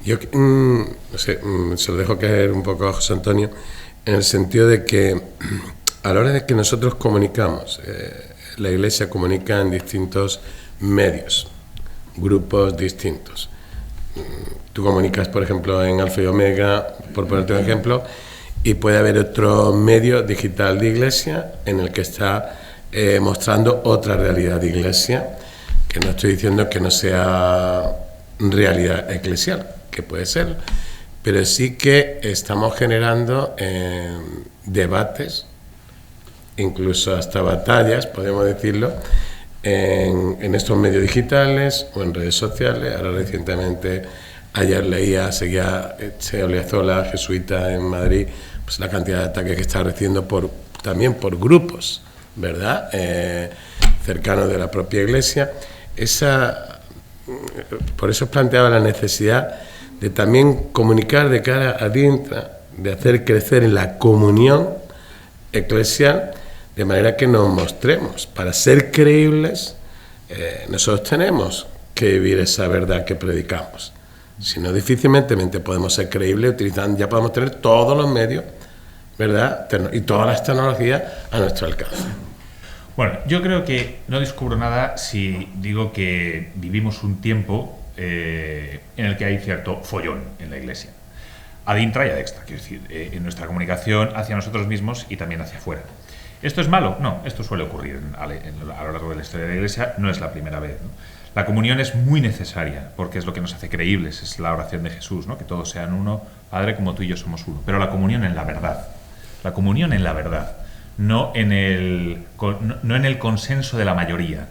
Yo no sé, se lo dejo caer un poco a José Antonio, en el sentido de que a la hora de que nosotros comunicamos, la Iglesia comunica en distintos medios, grupos distintos. Tú comunicas, por ejemplo, en Alfa y Omega, por ponerte un ejemplo, y puede haber otro medio digital de Iglesia en el que está mostrando otra realidad de Iglesia, que no estoy diciendo que no sea realidad eclesial, que puede ser, pero sí que estamos generando debates, incluso hasta batallas, podemos decirlo, en estos medios digitales o en redes sociales. Ahora recientemente, ayer leía, seguía Oleazola, jesuita en Madrid, pues la cantidad de ataques que está recibiendo también por grupos, ¿verdad? Cercanos de la propia Iglesia. Por eso planteaba la necesidad de también comunicar de cara adentro, de hacer crecer en la comunión eclesial, de manera que nos mostremos. Para ser creíbles, nosotros tenemos que vivir esa verdad que predicamos. Si no, difícilmente podemos ser creíbles utilizando, ya podemos tener todos los medios, ¿verdad? Y todas las tecnologías a nuestro alcance. Bueno, yo creo que no descubro nada si digo que vivimos un tiempo en el que hay cierto follón en la Iglesia. Ad intra y ad extra, quiero decir, en nuestra comunicación hacia nosotros mismos y también hacia afuera. ¿Esto es malo? No, esto suele ocurrir a lo largo de la historia de la Iglesia, no es la primera vez, ¿no? La comunión es muy necesaria porque es lo que nos hace creíbles, es la oración de Jesús, ¿no? Que todos sean uno, Padre, como tú y yo somos uno. Pero la comunión en la verdad, no en el consenso de la mayoría,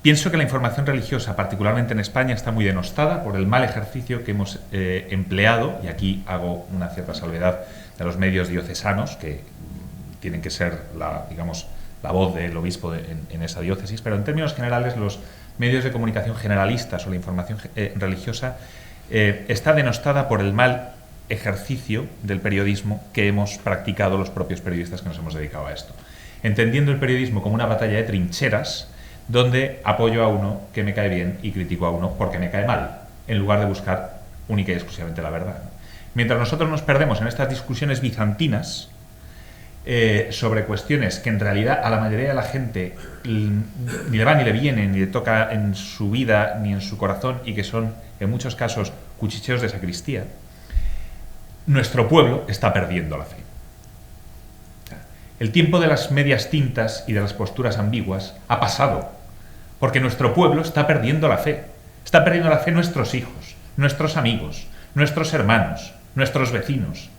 Pienso que la información religiosa, particularmente en España, está muy denostada por el mal ejercicio que hemos empleado, y aquí hago una cierta salvedad de los medios diocesanos, que tienen que ser la voz del obispo en esa diócesis, pero en términos generales los medios de comunicación generalistas o la información religiosa está denostada por el mal ejercicio del periodismo que hemos practicado los propios periodistas que nos hemos dedicado a esto, entendiendo el periodismo como una batalla de trincheras donde apoyo a uno que me cae bien y critico a uno porque me cae mal, en lugar de buscar única y exclusivamente la verdad. Mientras nosotros nos perdemos en estas discusiones bizantinas sobre cuestiones que en realidad a la mayoría de la gente ni le va ni le viene, ni le toca en su vida ni en su corazón, y que son en muchos casos cuchicheos de sacristía, nuestro pueblo está perdiendo la fe. El tiempo de las medias tintas y de las posturas ambiguas ha pasado, porque nuestro pueblo está perdiendo la fe. Está perdiendo la fe nuestros hijos, nuestros amigos, nuestros hermanos, nuestros vecinos.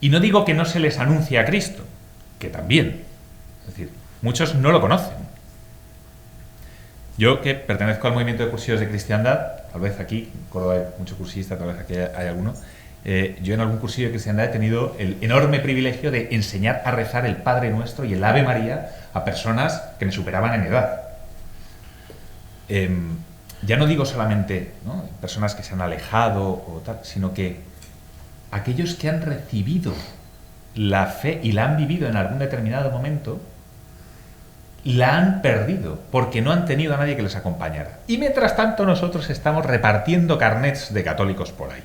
Y no digo que no se les anuncie a Cristo, que también. Es decir, muchos no lo conocen. Yo, que pertenezco al movimiento de cursillos de cristiandad, tal vez aquí, en Córdoba hay mucho cursista, tal vez aquí hay alguno, yo en algún cursillo de cristiandad he tenido el enorme privilegio de enseñar a rezar el Padre Nuestro y el Ave María a personas que me superaban en edad. Ya no digo solamente, ¿no?, personas que se han alejado o tal, sino que aquellos que han recibido la fe y la han vivido en algún determinado momento, la han perdido porque no han tenido a nadie que les acompañara. Y mientras tanto nosotros estamos repartiendo carnets de católicos por ahí.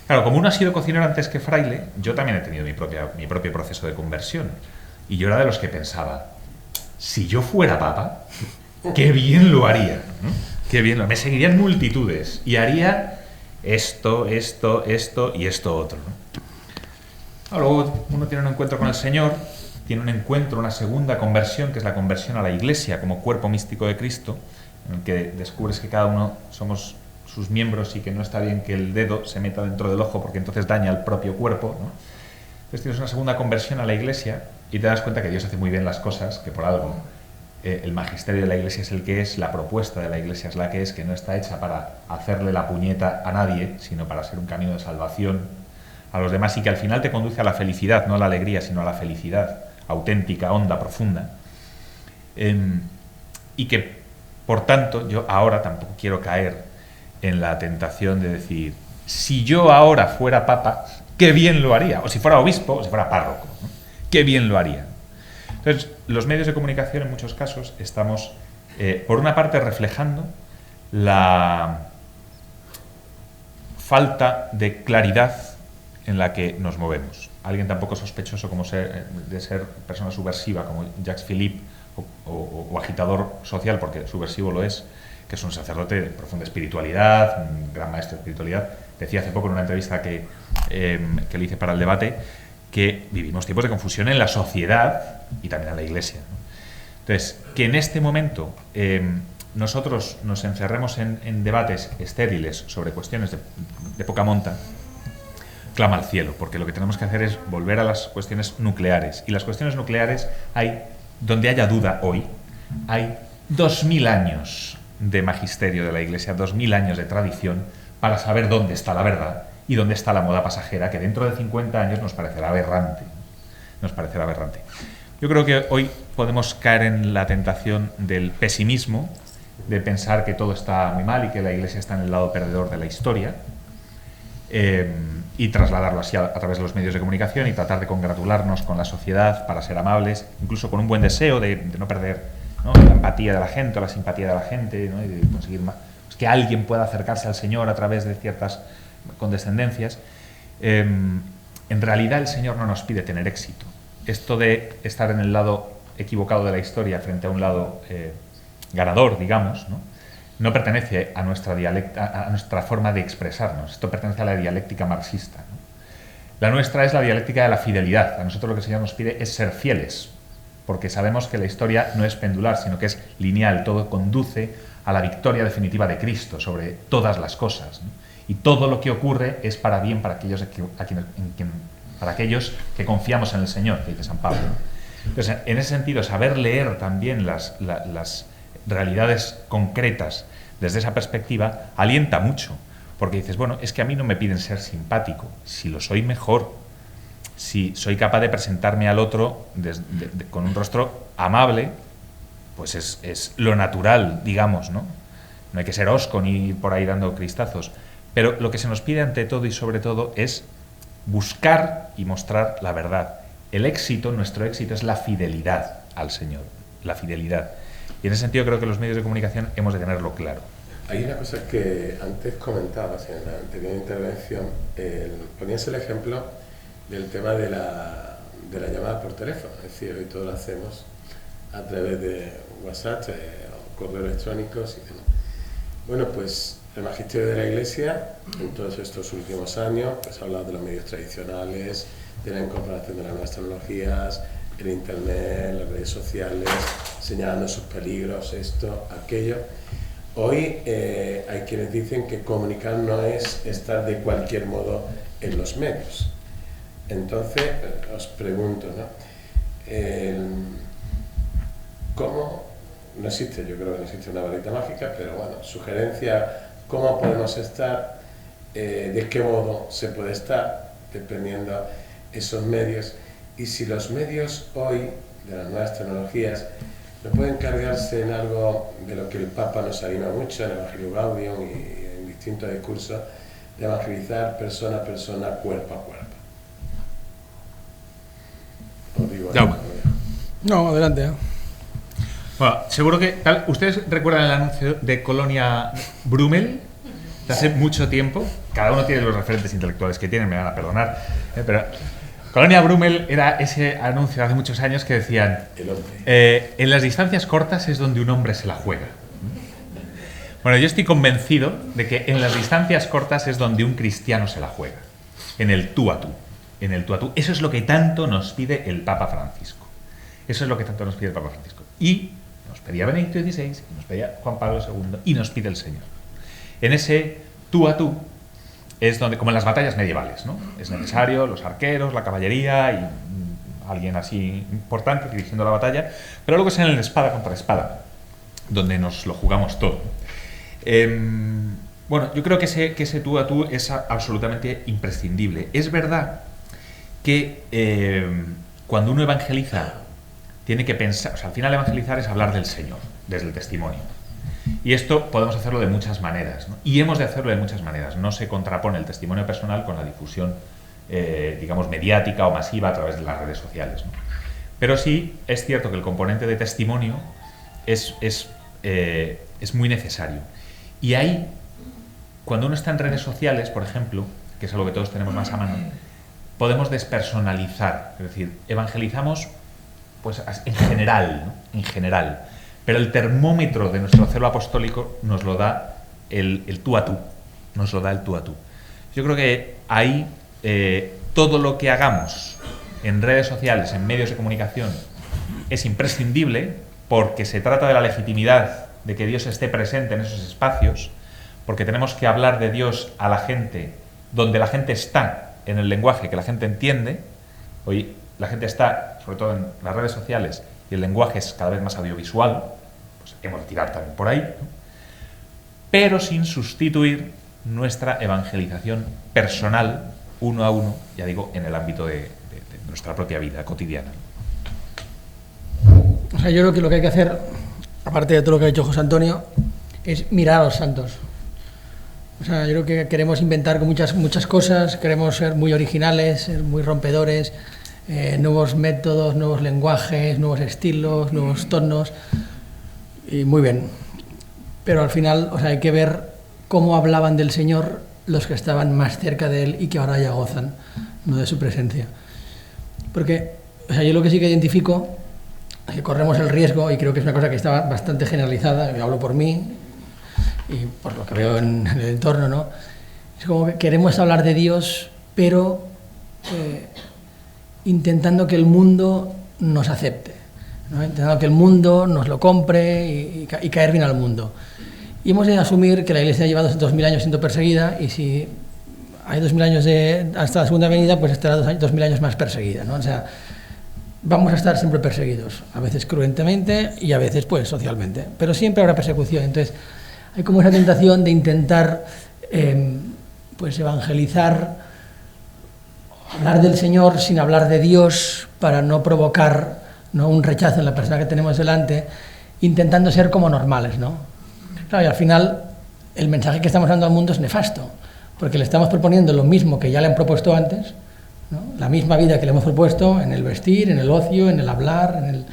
Claro, como uno ha sido cocinero antes que fraile, yo también he tenido mi propio proceso de conversión. Y yo era de los que pensaba, si yo fuera papa, qué bien lo haría, ¿no? Qué bien me seguirían multitudes y haría esto y esto otro, ¿no? Luego uno tiene un encuentro con el Señor, tiene un encuentro, una segunda conversión, que es la conversión a la Iglesia como cuerpo místico de Cristo, en el que descubres que cada uno somos sus miembros y que no está bien que el dedo se meta dentro del ojo porque entonces daña al propio cuerpo, ¿no? Entonces tienes una segunda conversión a la Iglesia y te das cuenta que Dios hace muy bien las cosas, que por algo el magisterio de la Iglesia es el que es, la propuesta de la Iglesia es la que es, que no está hecha para hacerle la puñeta a nadie, sino para ser un camino de salvación a los demás y que al final te conduce a la felicidad, no a la alegría, sino a la felicidad auténtica, honda, profunda. Y que, por tanto, yo ahora tampoco quiero caer en la tentación de decir, si yo ahora fuera papa, qué bien lo haría, o si fuera obispo, o si fuera párroco, ¿no? Qué bien lo haría. Entonces, los medios de comunicación en muchos casos estamos, por una parte, reflejando la falta de claridad en la que nos movemos. Alguien tan poco sospechoso como de ser persona subversiva como Jacques Philippe o agitador social, porque subversivo lo es, que es un sacerdote de profunda espiritualidad, un gran maestro de espiritualidad, decía hace poco en una entrevista que le hice para el debate que vivimos tiempos de confusión en la sociedad y también en la Iglesia, ¿no? Entonces, que en este momento nosotros nos encerremos en debates estériles sobre cuestiones de poca monta, clama al cielo, porque lo que tenemos que hacer es volver a las cuestiones nucleares. Y las cuestiones nucleares hay, donde haya duda hoy, hay 2000 años de magisterio de la Iglesia, 2000 años de tradición para saber dónde está la verdad y dónde está la moda pasajera, que dentro de 50 años nos parecerá aberrante. Nos parecerá aberrante. Yo creo que hoy podemos caer en la tentación del pesimismo, de pensar que todo está muy mal y que la Iglesia está en el lado perdedor de la historia, y trasladarlo así a través de los medios de comunicación y tratar de congratularnos con la sociedad para ser amables, incluso con un buen deseo de no perder, ¿no?, la empatía de la gente o la simpatía de la gente, ¿no?, y de conseguir más, pues que alguien pueda acercarse al Señor a través de ciertas condescendencias. En realidad el Señor no nos pide tener éxito. Esto de estar en el lado equivocado de la historia frente a un lado ganador, digamos, no pertenece a nuestra forma de expresarnos. Esto pertenece a la dialéctica marxista, ¿no? La nuestra es la dialéctica de la fidelidad. A nosotros lo que el Señor nos pide es ser fieles, porque sabemos que la historia no es pendular, sino que es lineal. Todo conduce a la victoria definitiva de Cristo sobre todas las cosas, ¿no? Y todo lo que ocurre es para bien para aquellos que confiamos en el Señor, que dice San Pablo. Entonces, en ese sentido, saber leer también las realidades concretas desde esa perspectiva alienta mucho, porque dices, bueno, es que a mí no me piden ser simpático, si lo soy mejor, si soy capaz de presentarme al otro con un rostro amable, pues es lo natural, digamos, ¿no? No hay que ser hosco ni ir por ahí dando cristazos, pero lo que se nos pide ante todo y sobre todo es buscar y mostrar la verdad. El éxito, nuestro éxito, es la fidelidad al Señor, la fidelidad. Y en ese sentido creo que los medios de comunicación hemos de tenerlo claro. Hay una cosa que antes comentabas en la anterior intervención, ponías el ejemplo del tema de la llamada por teléfono. Es decir, hoy todo lo hacemos a través de WhatsApp o correos electrónicos y demás. Bueno, pues el magisterio de la Iglesia en todos estos últimos años pues ha hablado de los medios tradicionales, de la incorporación de las nuevas tecnologías, el internet, las redes sociales, señalando sus peligros, esto, aquello. Hoy hay quienes dicen que comunicar no es estar de cualquier modo en los medios. Entonces, os pregunto, ¿no? ¿Cómo? No existe, yo creo que no existe una varita mágica, pero bueno, sugerencia cómo podemos estar, de qué modo se puede estar, dependiendo esos medios, y si los medios hoy, de las nuevas tecnologías, no pueden cargarse en algo de lo que el Papa nos anima mucho en el Evangelio Gaudium y en distintos discursos, de evangelizar persona a persona, cuerpo a cuerpo. Os digo, no, adelante. Bueno, seguro que ustedes recuerdan el anuncio de Colonia Brummel de hace mucho tiempo. Cada uno tiene los referentes intelectuales que tienen, me van a perdonar, pero Colonia Brummel era ese anuncio de hace muchos años que decían: en las distancias cortas es donde un hombre se la juega. Bueno, yo estoy convencido de que en las distancias cortas es donde un cristiano se la juega, en el tú a tú, en el tú a tú. Eso es lo que tanto nos pide el Papa Francisco. Eso es lo que tanto nos pide el Papa Francisco. Y nos pedía Benedicto XVI, y nos pedía Juan Pablo II, y nos pide el Señor. En ese tú a tú es donde, como en las batallas medievales, ¿no? Es necesario los arqueros, la caballería y alguien así importante dirigiendo la batalla, pero luego es en el espada contra espada, donde nos lo jugamos todo. Bueno, yo creo que ese tú a tú es absolutamente imprescindible. Es verdad que cuando uno evangeliza tiene que pensar, o sea, al final evangelizar es hablar del Señor, desde el testimonio. Y esto podemos hacerlo de muchas maneras, ¿no? Y hemos de hacerlo de muchas maneras. No se contrapone el testimonio personal con la difusión, digamos, mediática o masiva a través de las redes sociales, ¿no? Pero sí es cierto que el componente de testimonio es muy necesario. Y ahí, cuando uno está en redes sociales, por ejemplo, que es algo que todos tenemos más a mano, podemos despersonalizar, es decir, evangelizamos pues en general, ¿no? En general. Pero el termómetro de nuestro celo apostólico nos lo da el tú a tú. Nos lo da el tú a tú. Yo creo que ahí todo lo que hagamos en redes sociales, en medios de comunicación, es imprescindible porque se trata de la legitimidad de que Dios esté presente en esos espacios, porque tenemos que hablar de Dios a la gente donde la gente está, en el lenguaje que la gente entiende. Hoy la gente está, sobre todo en las redes sociales, y el lenguaje es cada vez más audiovisual, pues hemos de tirar también por ahí, ¿no? Pero sin sustituir nuestra evangelización personal, uno a uno, ya digo, en el ámbito de nuestra propia vida cotidiana. O sea, yo creo que lo que hay que hacer, aparte de todo lo que ha dicho José Antonio, es mirar a los santos. O sea, yo creo que queremos inventar muchas cosas, queremos ser muy originales, ser muy rompedores, nuevos métodos, nuevos lenguajes, nuevos estilos, nuevos tonos, y muy bien. Pero al final, o sea, hay que ver cómo hablaban del Señor los que estaban más cerca de Él y que ahora ya gozan, ¿no?, de su presencia. Porque, o sea, yo lo que sí que identifico es que corremos el riesgo, y creo que es una cosa que está bastante generalizada, yo hablo por mí y por lo que veo en el entorno, ¿no? Es como que queremos hablar de Dios, pero intentando que el mundo nos acepte, ¿no? Intentando que el mundo nos lo compre y caer bien al mundo. Y hemos de asumir que la Iglesia lleva 2000 años siendo perseguida, y si hay 2000 años hasta la segunda venida, pues estará 2000 años más perseguida, ¿no? O sea, vamos a estar siempre perseguidos, a veces cruentemente y a veces pues socialmente, pero siempre habrá persecución. Entonces hay como esa tentación de intentar pues evangelizar, hablar del Señor sin hablar de Dios, para no provocar, ¿no?, un rechazo en la persona que tenemos delante, intentando ser como normales, ¿no? Claro, y al final el mensaje que estamos dando al mundo es nefasto, porque le estamos proponiendo lo mismo que ya le han propuesto antes, ¿no? La misma vida que le hemos propuesto en el vestir, en el ocio, en el hablar,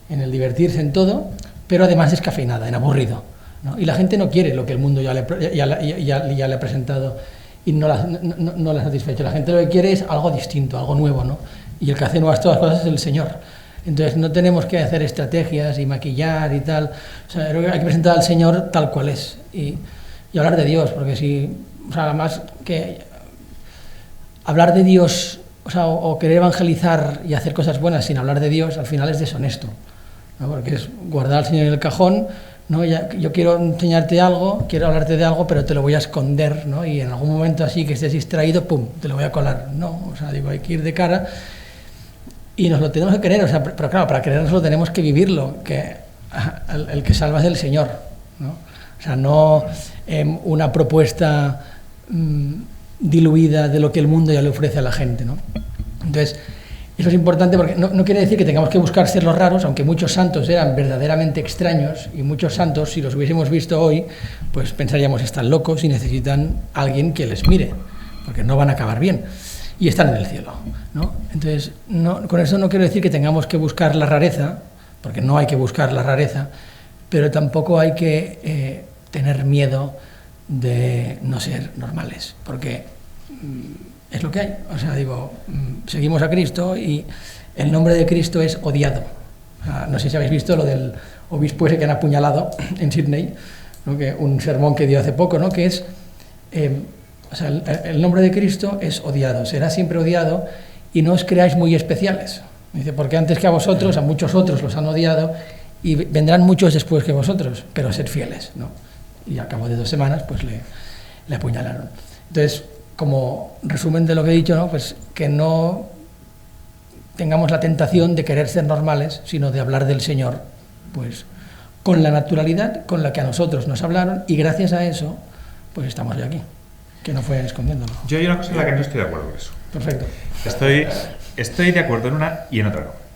en el divertirse, en todo, pero además descafeinada, en aburrido, ¿no? Y la gente no quiere lo que el mundo ya le ha presentado y no la ha satisfecho. La gente lo que quiere es algo distinto, algo nuevo, ¿no? Y el que hace nuevas todas las cosas es el Señor. Entonces no tenemos que hacer estrategias y maquillar y tal. O sea, creo que hay que presentar al Señor tal cual es y hablar de Dios, porque si, o sea, además que hablar de Dios, o sea, o querer evangelizar y hacer cosas buenas sin hablar de Dios, al final es deshonesto, ¿no? Porque es guardar al Señor en el cajón, ¿no? Yo quiero enseñarte algo, quiero hablarte de algo, pero te lo voy a esconder, ¿no? Y en algún momento así que estés distraído, ¡pum!, te lo voy a colar. No, o sea, digo, hay que ir de cara y nos lo tenemos que creer, o sea, pero claro, para creérnoslo tenemos que vivirlo, que el que salva es el Señor, ¿no? O sea, no una propuesta diluida de lo que el mundo ya le ofrece a la gente, ¿no? Entonces, eso es importante porque no quiere decir que tengamos que buscar ser los raros, aunque muchos santos eran verdaderamente extraños, y muchos santos, si los hubiésemos visto hoy, pues pensaríamos, están locos y necesitan a alguien que les mire, porque no van a acabar bien, y están en el cielo, ¿no? Entonces, con eso no quiero decir que tengamos que buscar la rareza, porque no hay que buscar la rareza, pero tampoco hay que tener miedo de no ser normales, porque es lo que hay. O sea, digo, seguimos a Cristo y el nombre de Cristo es odiado. O sea, no sé si habéis visto lo del obispo ese que han apuñalado en Sydney, ¿no? Que un sermón que dio hace poco, ¿no? Que es, o sea, el nombre de Cristo es odiado, será siempre odiado, y no os creáis muy especiales. Dice, porque antes que a vosotros, a muchos otros los han odiado, y vendrán muchos después que vosotros, pero sed fieles, ¿no? Y al cabo de 2 semanas, pues le apuñalaron. Entonces, como resumen de lo que he dicho, ¿no? Pues que no tengamos la tentación de querer ser normales, sino de hablar del Señor, pues con la naturalidad con la que a nosotros nos hablaron, y gracias a eso, pues estamos hoy aquí, que no fue escondiéndolo. Yo hay una cosa en la que no estoy de acuerdo con eso. Perfecto. Estoy de acuerdo en una y en otra no.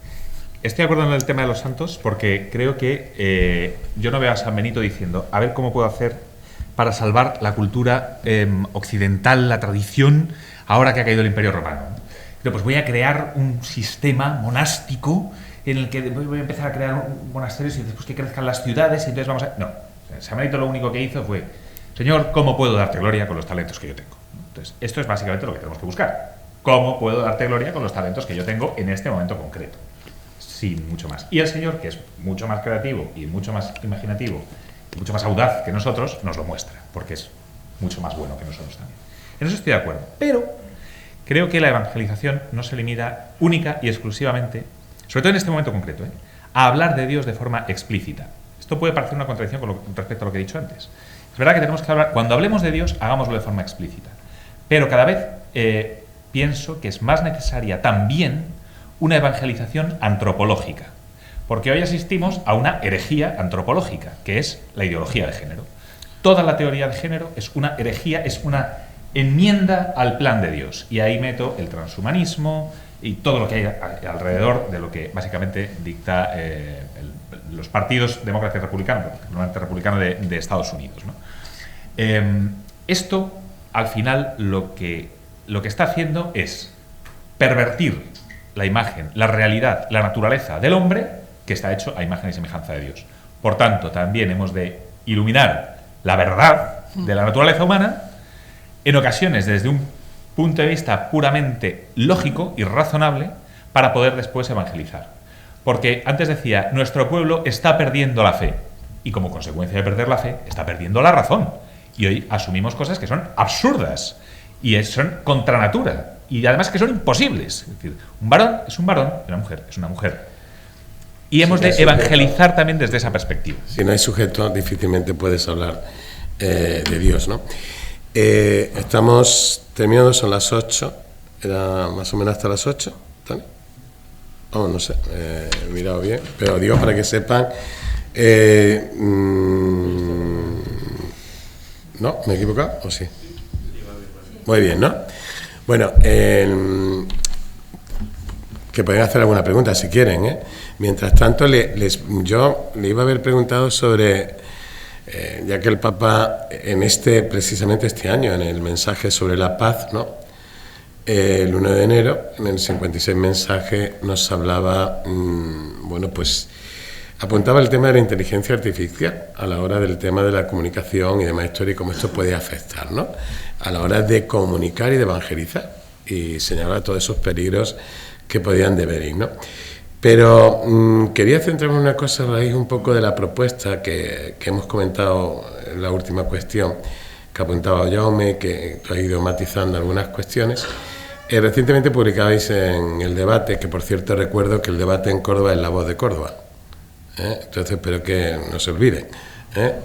Estoy de acuerdo en el tema de los santos porque creo que yo no veo a San Benito diciendo, a ver cómo puedo hacer para salvar la cultura occidental, la tradición, ahora que ha caído el Imperio Romano. Pero pues voy a crear un sistema monástico en el que voy a empezar a crear monasterios y después que crezcan las ciudades y entonces vamos a... No, San Benito lo único que hizo fue, Señor, ¿cómo puedo darte gloria con los talentos que yo tengo? Entonces, esto es básicamente lo que tenemos que buscar. ¿Cómo puedo darte gloria con los talentos que yo tengo en este momento concreto? Sin mucho más. Y el Señor, que es mucho más creativo y mucho más imaginativo, mucho más audaz que nosotros, nos lo muestra, porque es mucho más bueno que nosotros también. En eso estoy de acuerdo. Pero creo que la evangelización no se limita única y exclusivamente, sobre todo en este momento concreto, a hablar de Dios de forma explícita. Esto puede parecer una contradicción con respecto a lo que he dicho antes. Es verdad que tenemos que hablar, cuando hablemos de Dios, hagámoslo de forma explícita. Pero cada vez pienso que es más necesaria también una evangelización antropológica. Porque hoy asistimos a una herejía antropológica, que es la ideología de género. Toda la teoría de género es una herejía, es una enmienda al plan de Dios. Y ahí meto el transhumanismo y todo lo que hay alrededor de lo que básicamente dicta los partidos demócratas y republicanos, normalmente republicano de Estados Unidos, ¿no? Esto, al final, lo que está haciendo es pervertir la imagen, la realidad, la naturaleza del hombre, que está hecho a imagen y semejanza de Dios. Por tanto, también hemos de iluminar la verdad de la naturaleza humana, en ocasiones desde un punto de vista puramente lógico y razonable, para poder después evangelizar. Porque antes decía, nuestro pueblo está perdiendo la fe, y como consecuencia de perder la fe, está perdiendo la razón. Y hoy asumimos cosas que son absurdas, y son contra natura, y además que son imposibles. Es decir, un varón es un varón, y una mujer es una mujer. Y hemos de evangelizar también desde esa perspectiva. Si no hay sujeto, difícilmente puedes hablar de Dios, ¿no? Estamos terminando, son las 8, era más o menos hasta las 8, ¿vale? Oh, no sé, he mirado bien, pero digo para que sepan. ¿No? ¿Me he equivocado? ¿O sí? Muy bien, ¿no? Bueno, que pueden hacer alguna pregunta si quieren, ¿eh? Mientras tanto, yo le iba a haber preguntado sobre, ya que el Papa precisamente este año, en el mensaje sobre la paz, ¿no? El 1 de enero, en el 56 mensaje, nos hablaba, bueno, pues apuntaba el tema de la inteligencia artificial a la hora del tema de la comunicación y demás historia y cómo esto puede afectar, ¿no? A la hora de comunicar y de evangelizar, y señalaba todos esos peligros que podían devenir, ¿no? Pero quería centrarme en una cosa a raíz un poco de la propuesta que hemos comentado en la última cuestión que apuntaba Jaume, que ha ido matizando algunas cuestiones. Recientemente publicabais en El Debate, que por cierto recuerdo que El Debate en Córdoba es La Voz de Córdoba. Entonces espero que no se olviden,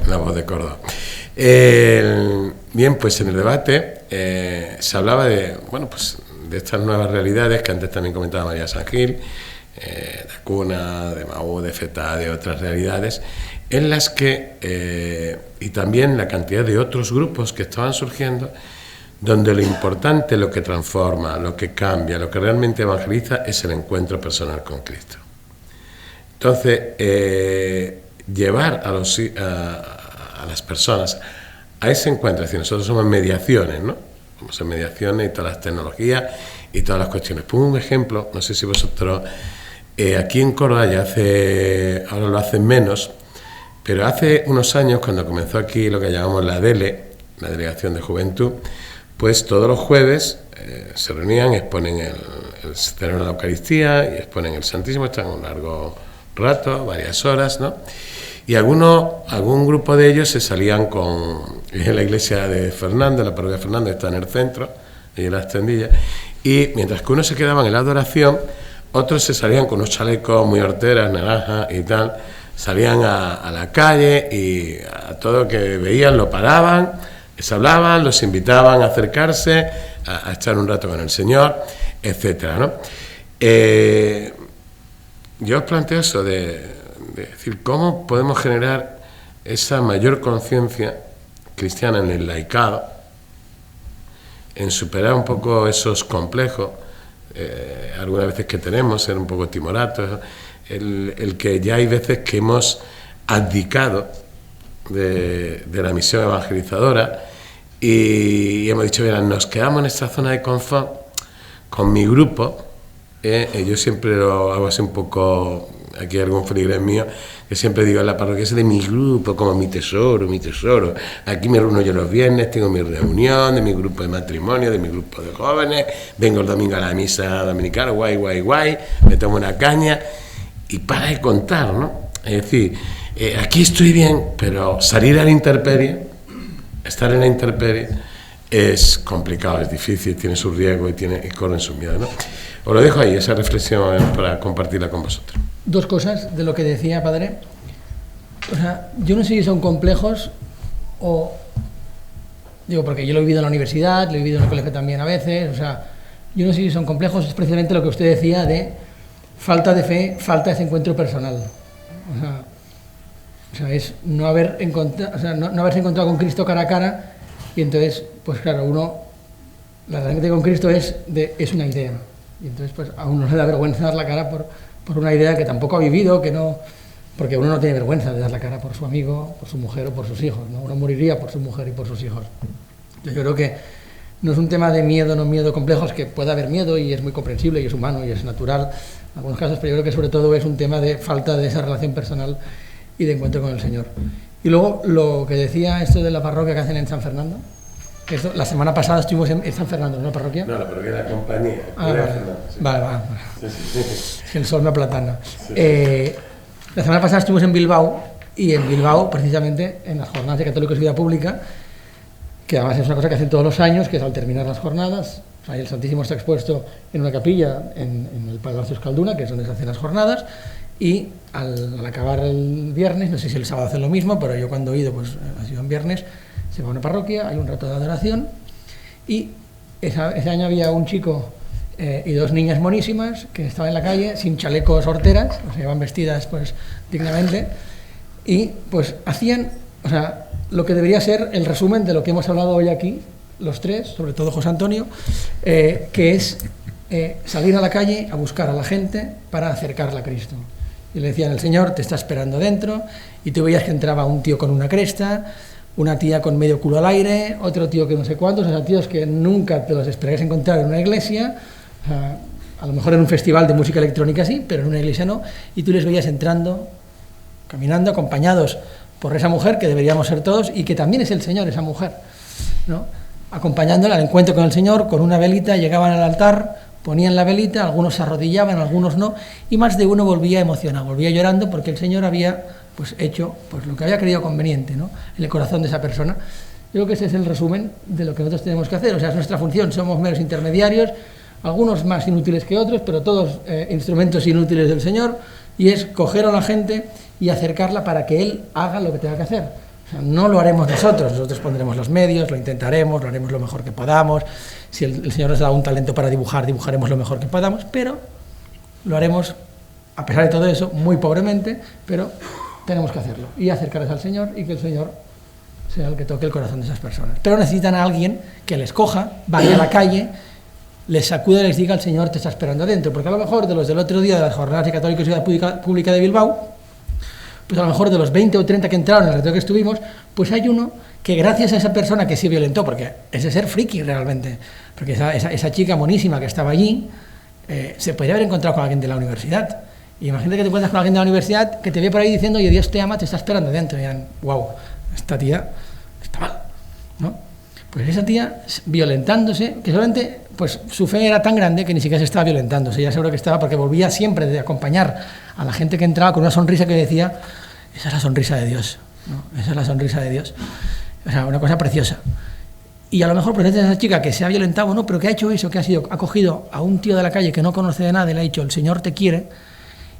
La Voz de Córdoba. Bien, pues en El Debate se hablaba de, bueno, pues de estas nuevas realidades que antes también comentaba María San Gil, de Cuna, de Maú, de FETA, de otras realidades, en las que, y también la cantidad de otros grupos que estaban surgiendo, donde lo importante, lo que transforma, lo que cambia, lo que realmente evangeliza es el encuentro personal con Cristo. Entonces, llevar a las personas a ese encuentro, es decir, nosotros somos mediaciones, ¿no? Somos en mediaciones y todas las tecnologías y todas las cuestiones. Pongo un ejemplo, no sé si vosotros, aquí en Córdoba ya ahora lo hacen menos, pero hace unos años, cuando comenzó aquí lo que llamamos la DELE, la Delegación de Juventud, pues todos los jueves se reunían, exponen el celebran la Eucaristía y exponen el Santísimo, están un largo rato, varias horas, ¿no? Y algún grupo de ellos se salían en la iglesia de Fernando, la parroquia de Fernando, está en el centro, ahí en la extendilla, y mientras que unos se quedaban en la adoración, otros se salían con unos chalecos muy horteras, naranjas y tal, salían a la calle y a todo lo que veían lo paraban, les hablaban, los invitaban a acercarse, a echar un rato con el Señor, etcétera, ¿no? Yo os planteo eso de decir cómo podemos generar esa mayor conciencia cristiana en el laicado, en superar un poco esos complejos, algunas veces que tenemos, ser un poco timoratos, el que ya hay veces que hemos abdicado de la misión evangelizadora y hemos dicho, mira, nos quedamos en esta zona de confort con mi grupo. Yo siempre lo hago así un poco, aquí hay algún feligrés mío, que siempre digo en la parroquia, es de mi grupo, como mi tesoro, aquí me reúno yo los viernes, tengo mi reunión, de mi grupo de matrimonio, de mi grupo de jóvenes, vengo el domingo a la misa dominical, guay, me tomo una caña, y para de contar, ¿no? Es decir, aquí estoy bien, pero salir a la intemperie, estar en la intemperie, es complicado, es difícil, tiene su riesgo y corren sus miedos, ¿no? Os lo dejo ahí, esa reflexión para compartirla con vosotros. Dos cosas de lo que decía, padre. O sea, yo no sé si son complejos o... Digo, porque yo lo he vivido en la universidad, lo he vivido en el colegio también a veces, o sea, yo no sé si son complejos, es precisamente lo que usted decía de falta de fe, falta de ese encuentro personal. O sea es no haberse encontrado con Cristo cara a cara, y entonces, pues claro, la relación que tiene con Cristo es una idea. Y entonces pues a uno le da vergüenza dar la cara por una idea que tampoco ha vivido, porque uno no tiene vergüenza de dar la cara por su amigo, por su mujer o por sus hijos, ¿no? Uno moriría por su mujer y por sus hijos. Yo creo que no es un tema de miedo, no miedo complejos, que puede haber miedo y es muy comprensible y es humano y es natural en algunos casos, pero yo creo que sobre todo es un tema de falta de esa relación personal y de encuentro con el Señor. Y luego lo que decía esto de la parroquia que hacen en San Fernando, la semana pasada estuvimos en San Fernando, ¿en una parroquia? No, la parroquia de la compañía. Vale. Sí. El sol me aplatana. Sí. La semana pasada estuvimos en Bilbao, y en Bilbao, precisamente, en las jornadas de Católicos y Vida Pública, que además es una cosa que hacen todos los años, que es al terminar las jornadas, ahí el Santísimo está expuesto en una capilla en el Palacio Euskalduna, que es donde se hacen las jornadas, y al acabar el viernes, no sé si el sábado hacen lo mismo, pero yo cuando he ido, pues ha sido en viernes, se va a una parroquia, hay un rato de adoración, y ese año había un chico y dos niñas monísimas que estaban en la calle sin chalecos horteras, o sea, iban vestidas pues dignamente, y pues hacían, o sea, lo que debería ser el resumen de lo que hemos hablado hoy aquí, los tres, sobre todo José Antonio, que es salir a la calle a buscar a la gente para acercarla a Cristo. Y le decían, el Señor te está esperando dentro, y tú veías que entraba un tío con una cresta, una tía con medio culo al aire, otro tío que no sé cuántos, o sea, tíos que nunca te los esperarías encontrar en una iglesia, a lo mejor en un festival de música electrónica sí, pero en una iglesia no, y tú les veías entrando, caminando, acompañados por esa mujer, que deberíamos ser todos, y que también es el Señor, esa mujer, ¿no? Acompañándola al encuentro con el Señor, con una velita, llegaban al altar, ponían la velita, algunos se arrodillaban, algunos no, y más de uno volvía emocionado, volvía llorando, porque el Señor había pues hecho pues lo que había creído conveniente, ¿no?, en el corazón de esa persona. Yo creo que ese es el resumen de lo que nosotros tenemos que hacer, o sea, es nuestra función, somos meros intermediarios, algunos más inútiles que otros, pero todos instrumentos inútiles del Señor, y es coger a la gente y acercarla para que Él haga lo que tenga que hacer. O sea, no lo haremos nosotros pondremos los medios, lo intentaremos, lo haremos lo mejor que podamos, si el Señor nos da un talento para dibujar, dibujaremos lo mejor que podamos, pero lo haremos a pesar de todo eso, muy pobremente, pero tenemos que hacerlo y acercarles al Señor y que el Señor sea el que toque el corazón de esas personas. Pero necesitan a alguien que les coja, vaya a la calle, les sacude y les diga: el Señor te está esperando adentro, porque a lo mejor de los del otro día de las jornadas de Católicos y Ciudad Pública de Bilbao, pues a lo mejor de los 20 o 30 que entraron en el retiro que estuvimos, pues hay uno que gracias a esa persona que sí violentó, porque es de ser friki realmente, porque esa chica monísima que estaba allí, se podría haber encontrado con alguien de la universidad. Y imagínate que te encuentras con alguien de la universidad que te ve por ahí diciendo: oye, Dios te ama, te está esperando dentro. Y dirán: wow, esta tía está mal, ¿no? Pues esa tía violentándose, que solamente pues su fe era tan grande que ni siquiera se estaba violentándose, ya seguro que estaba, porque volvía siempre de acompañar a la gente que entraba con una sonrisa que decía: esa es la sonrisa de Dios, ¿no? Esa es la sonrisa de Dios. O sea, una cosa preciosa. Y a lo mejor, pues esa chica que se ha violentado, ¿no? Pero que ha hecho eso, que ha cogido a un tío de la calle que no conoce de nada y le ha dicho: el Señor te quiere,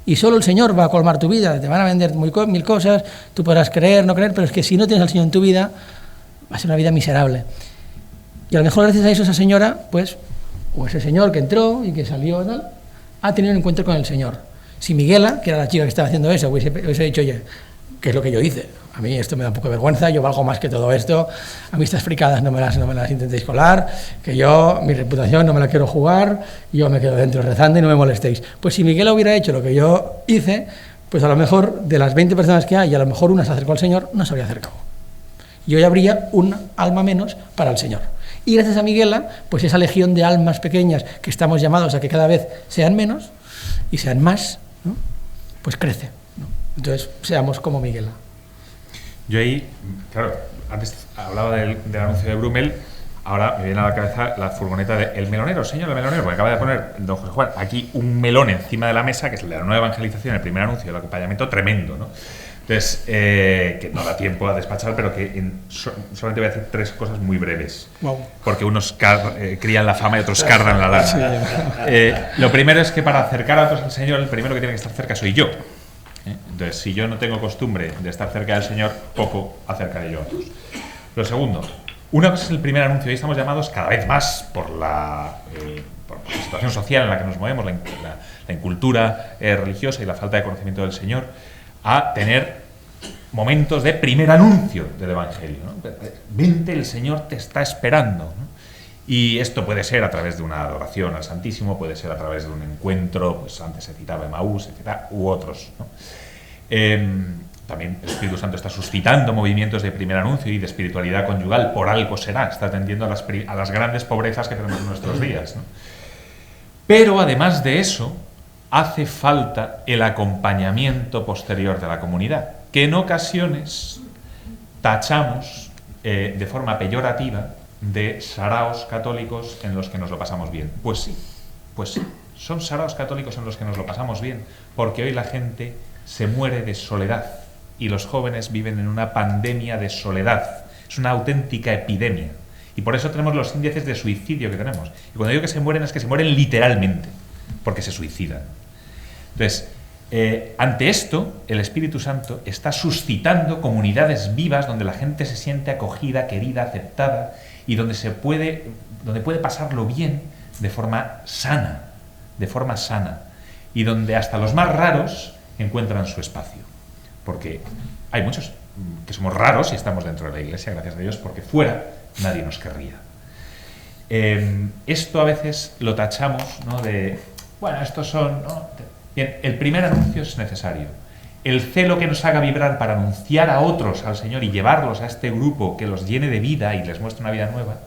y solo el Señor va a colmar tu vida, te van a vender mil cosas, tú podrás creer, no creer, pero es que si no tienes al Señor en tu vida, va a ser una vida miserable. Y a lo mejor gracias a eso esa señora, pues, o ese señor que entró y que salió, tal, ha tenido un encuentro con el Señor. Si Miguela, que era la chica que estaba haciendo eso, hubiese dicho: oye, ¿qué es lo que yo hice? A mí esto me da un poco de vergüenza, yo valgo más que todo esto, a mí estas fricadas no me las intentéis colar, que yo, mi reputación no me la quiero jugar, yo me quedo dentro rezando y no me molestéis. Pues si Miguela hubiera hecho lo que yo hice, pues a lo mejor de las 20 personas que hay, a lo mejor una se acercó al Señor, no se habría acercado. Y hoy habría un alma menos para el Señor. Y gracias a Miguela, pues esa legión de almas pequeñas que estamos llamados a que cada vez sean menos y sean más, ¿no? Pues crece, ¿no? Entonces, seamos como Miguela. Yo ahí, claro, antes hablaba del anuncio de Brumel, ahora me viene a la cabeza la furgoneta de el melonero, señor el melonero, porque acaba de poner don José Juan aquí un melón encima de la mesa, que es el de la nueva evangelización, el primer anuncio, el acompañamiento tremendo, ¿no? Entonces, que no da tiempo a despachar, pero que solamente voy a decir 3 cosas muy breves. Wow. Porque unos crían la fama y otros cardan la lana. Lo primero es que para acercar a otros al Señor, el primero que tiene que estar cerca soy yo. Entonces, si yo no tengo costumbre de estar cerca del Señor, poco acercaré yo a otros. Lo segundo, una cosa es el primer anuncio, y estamos llamados cada vez más por la situación social en la que nos movemos, la incultura religiosa y la falta de conocimiento del Señor, a tener momentos de primer anuncio del Evangelio, ¿no? Vente, el Señor te está esperando, ¿no? Y esto puede ser a través de una adoración al Santísimo, puede ser a través de un encuentro, pues antes se citaba Emaús, etcétera, u otros, ¿no? También el Espíritu Santo está suscitando movimientos de primer anuncio y de espiritualidad conyugal, por algo será, está atendiendo a las grandes pobrezas que tenemos en nuestros días, ¿no? Pero además de eso, hace falta el acompañamiento posterior de la comunidad, que en ocasiones tachamos de forma peyorativa de saraos católicos en los que nos lo pasamos bien. Pues sí, son saraos católicos en los que nos lo pasamos bien, porque hoy la gente se muere de soledad y los jóvenes viven en una pandemia de soledad. Es una auténtica epidemia. Y por eso tenemos los índices de suicidio que tenemos. Y cuando digo que se mueren, es que se mueren literalmente, porque se suicidan. Entonces, ante esto, el Espíritu Santo está suscitando comunidades vivas donde la gente se siente acogida, querida, aceptada y donde puede pasarlo bien de forma sana, y donde hasta los más raros encuentran su espacio. Porque hay muchos que somos raros y estamos dentro de la Iglesia, gracias a Dios, porque fuera nadie nos querría. Esto a veces lo tachamos, ¿no? De, bueno, estos son, ¿no? Bien, el primer anuncio es necesario. El celo que nos haga vibrar para anunciar a otros al Señor y llevarlos a este grupo que los llene de vida y les muestre una vida nueva,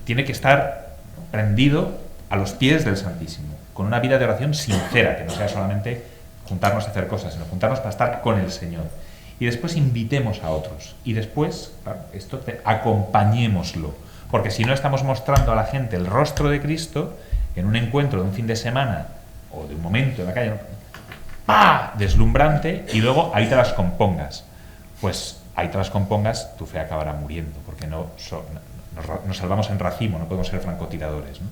tiene que estar prendido a los pies del Santísimo, con una vida de oración sincera, que no sea solamente juntarnos a hacer cosas, sino juntarnos para estar con el Señor. Y después invitemos a otros. Y después, claro, acompañémoslo. Porque si no estamos mostrando a la gente el rostro de Cristo, en un encuentro de un fin de semana o de un momento en la calle, ¡pah!, deslumbrante, y luego ahí te las compongas. Pues ahí te las compongas, tu fe acabará muriendo, porque nos salvamos en racimo, no podemos ser francotiradores, ¿no?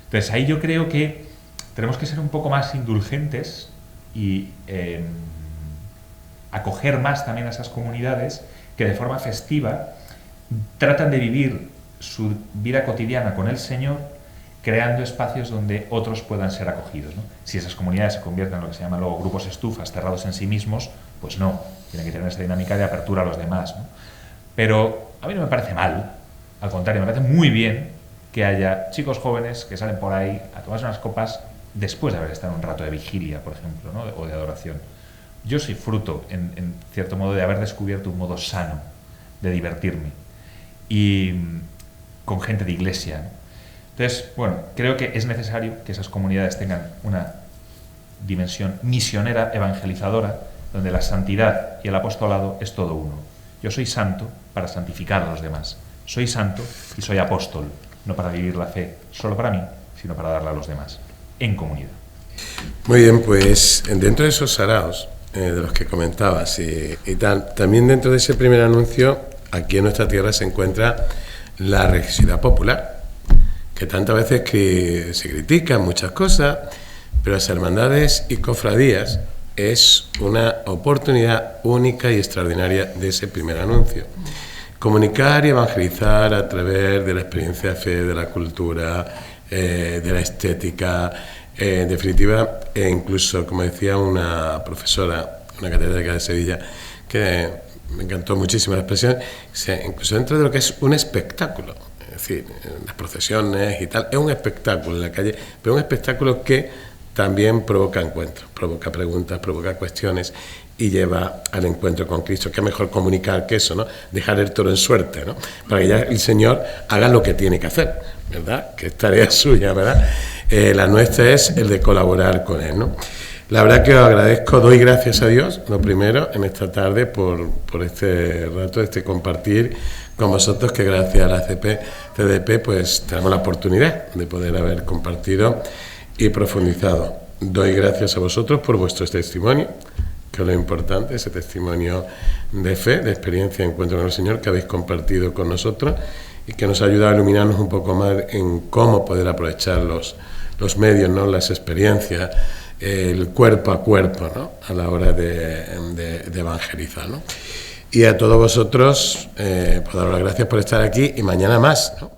Entonces ahí yo creo que tenemos que ser un poco más indulgentes y acoger más también a esas comunidades que de forma festiva tratan de vivir su vida cotidiana con el Señor, creando espacios donde otros puedan ser acogidos, ¿no? Si esas comunidades se convierten en lo que se llaman luego grupos estufas, cerrados en sí mismos, pues no, tienen que tener esa dinámica de apertura a los demás, ¿no? Pero a mí no me parece mal, al contrario, me parece muy bien que haya chicos jóvenes que salen por ahí a tomarse unas copas después de haber estado un rato de vigilia, por ejemplo, ¿no? O de adoración. Yo soy fruto, en cierto modo, de haber descubierto un modo sano de divertirme y con gente de iglesia, ¿no? Entonces, bueno, creo que es necesario que esas comunidades tengan una dimensión misionera, evangelizadora, donde la santidad y el apostolado es todo uno. Yo soy santo para santificar a los demás. Soy santo y soy apóstol, no para vivir la fe solo para mí, sino para darla a los demás, en comunidad. Muy bien, pues dentro de esos saraos de los que comentabas y tal, también dentro de ese primer anuncio, aquí en nuestra tierra se encuentra la religiosidad popular, que tantas veces que se critican muchas cosas, pero las hermandades y cofradías es una oportunidad única y extraordinaria de ese primer anuncio. Comunicar y evangelizar a través de la experiencia de fe, de la cultura, de la estética, en definitiva, incluso, como decía una profesora, una catedrática de Sevilla, que me encantó muchísimo la expresión, incluso dentro de lo que es un espectáculo, es decir, las procesiones y tal, es un espectáculo en la calle, pero un espectáculo que también provoca encuentros, provoca preguntas, provoca cuestiones y lleva al encuentro con Cristo. Qué mejor comunicar que eso, ¿no? Dejar el toro en suerte, ¿no? Para que ya el Señor haga lo que tiene que hacer, ¿verdad? Que es tarea suya, ¿verdad? La nuestra es el de colaborar con Él, ¿no? La verdad que os agradezco, doy gracias a Dios, lo primero, en esta tarde por este rato, este compartir con vosotros, que gracias a la CDP pues tenemos la oportunidad de poder haber compartido y profundizado. Doy gracias a vosotros por vuestro testimonio, que es lo importante, ese testimonio de fe, de experiencia, de encuentro con el Señor que habéis compartido con nosotros y que nos ha ayudado a iluminarnos un poco más en cómo poder aprovechar los medios, ¿no? Las experiencias, el cuerpo a cuerpo, ¿no? A la hora de evangelizar, ¿no? Y a todos vosotros, pues daros las gracias por estar aquí y mañana más, ¿no?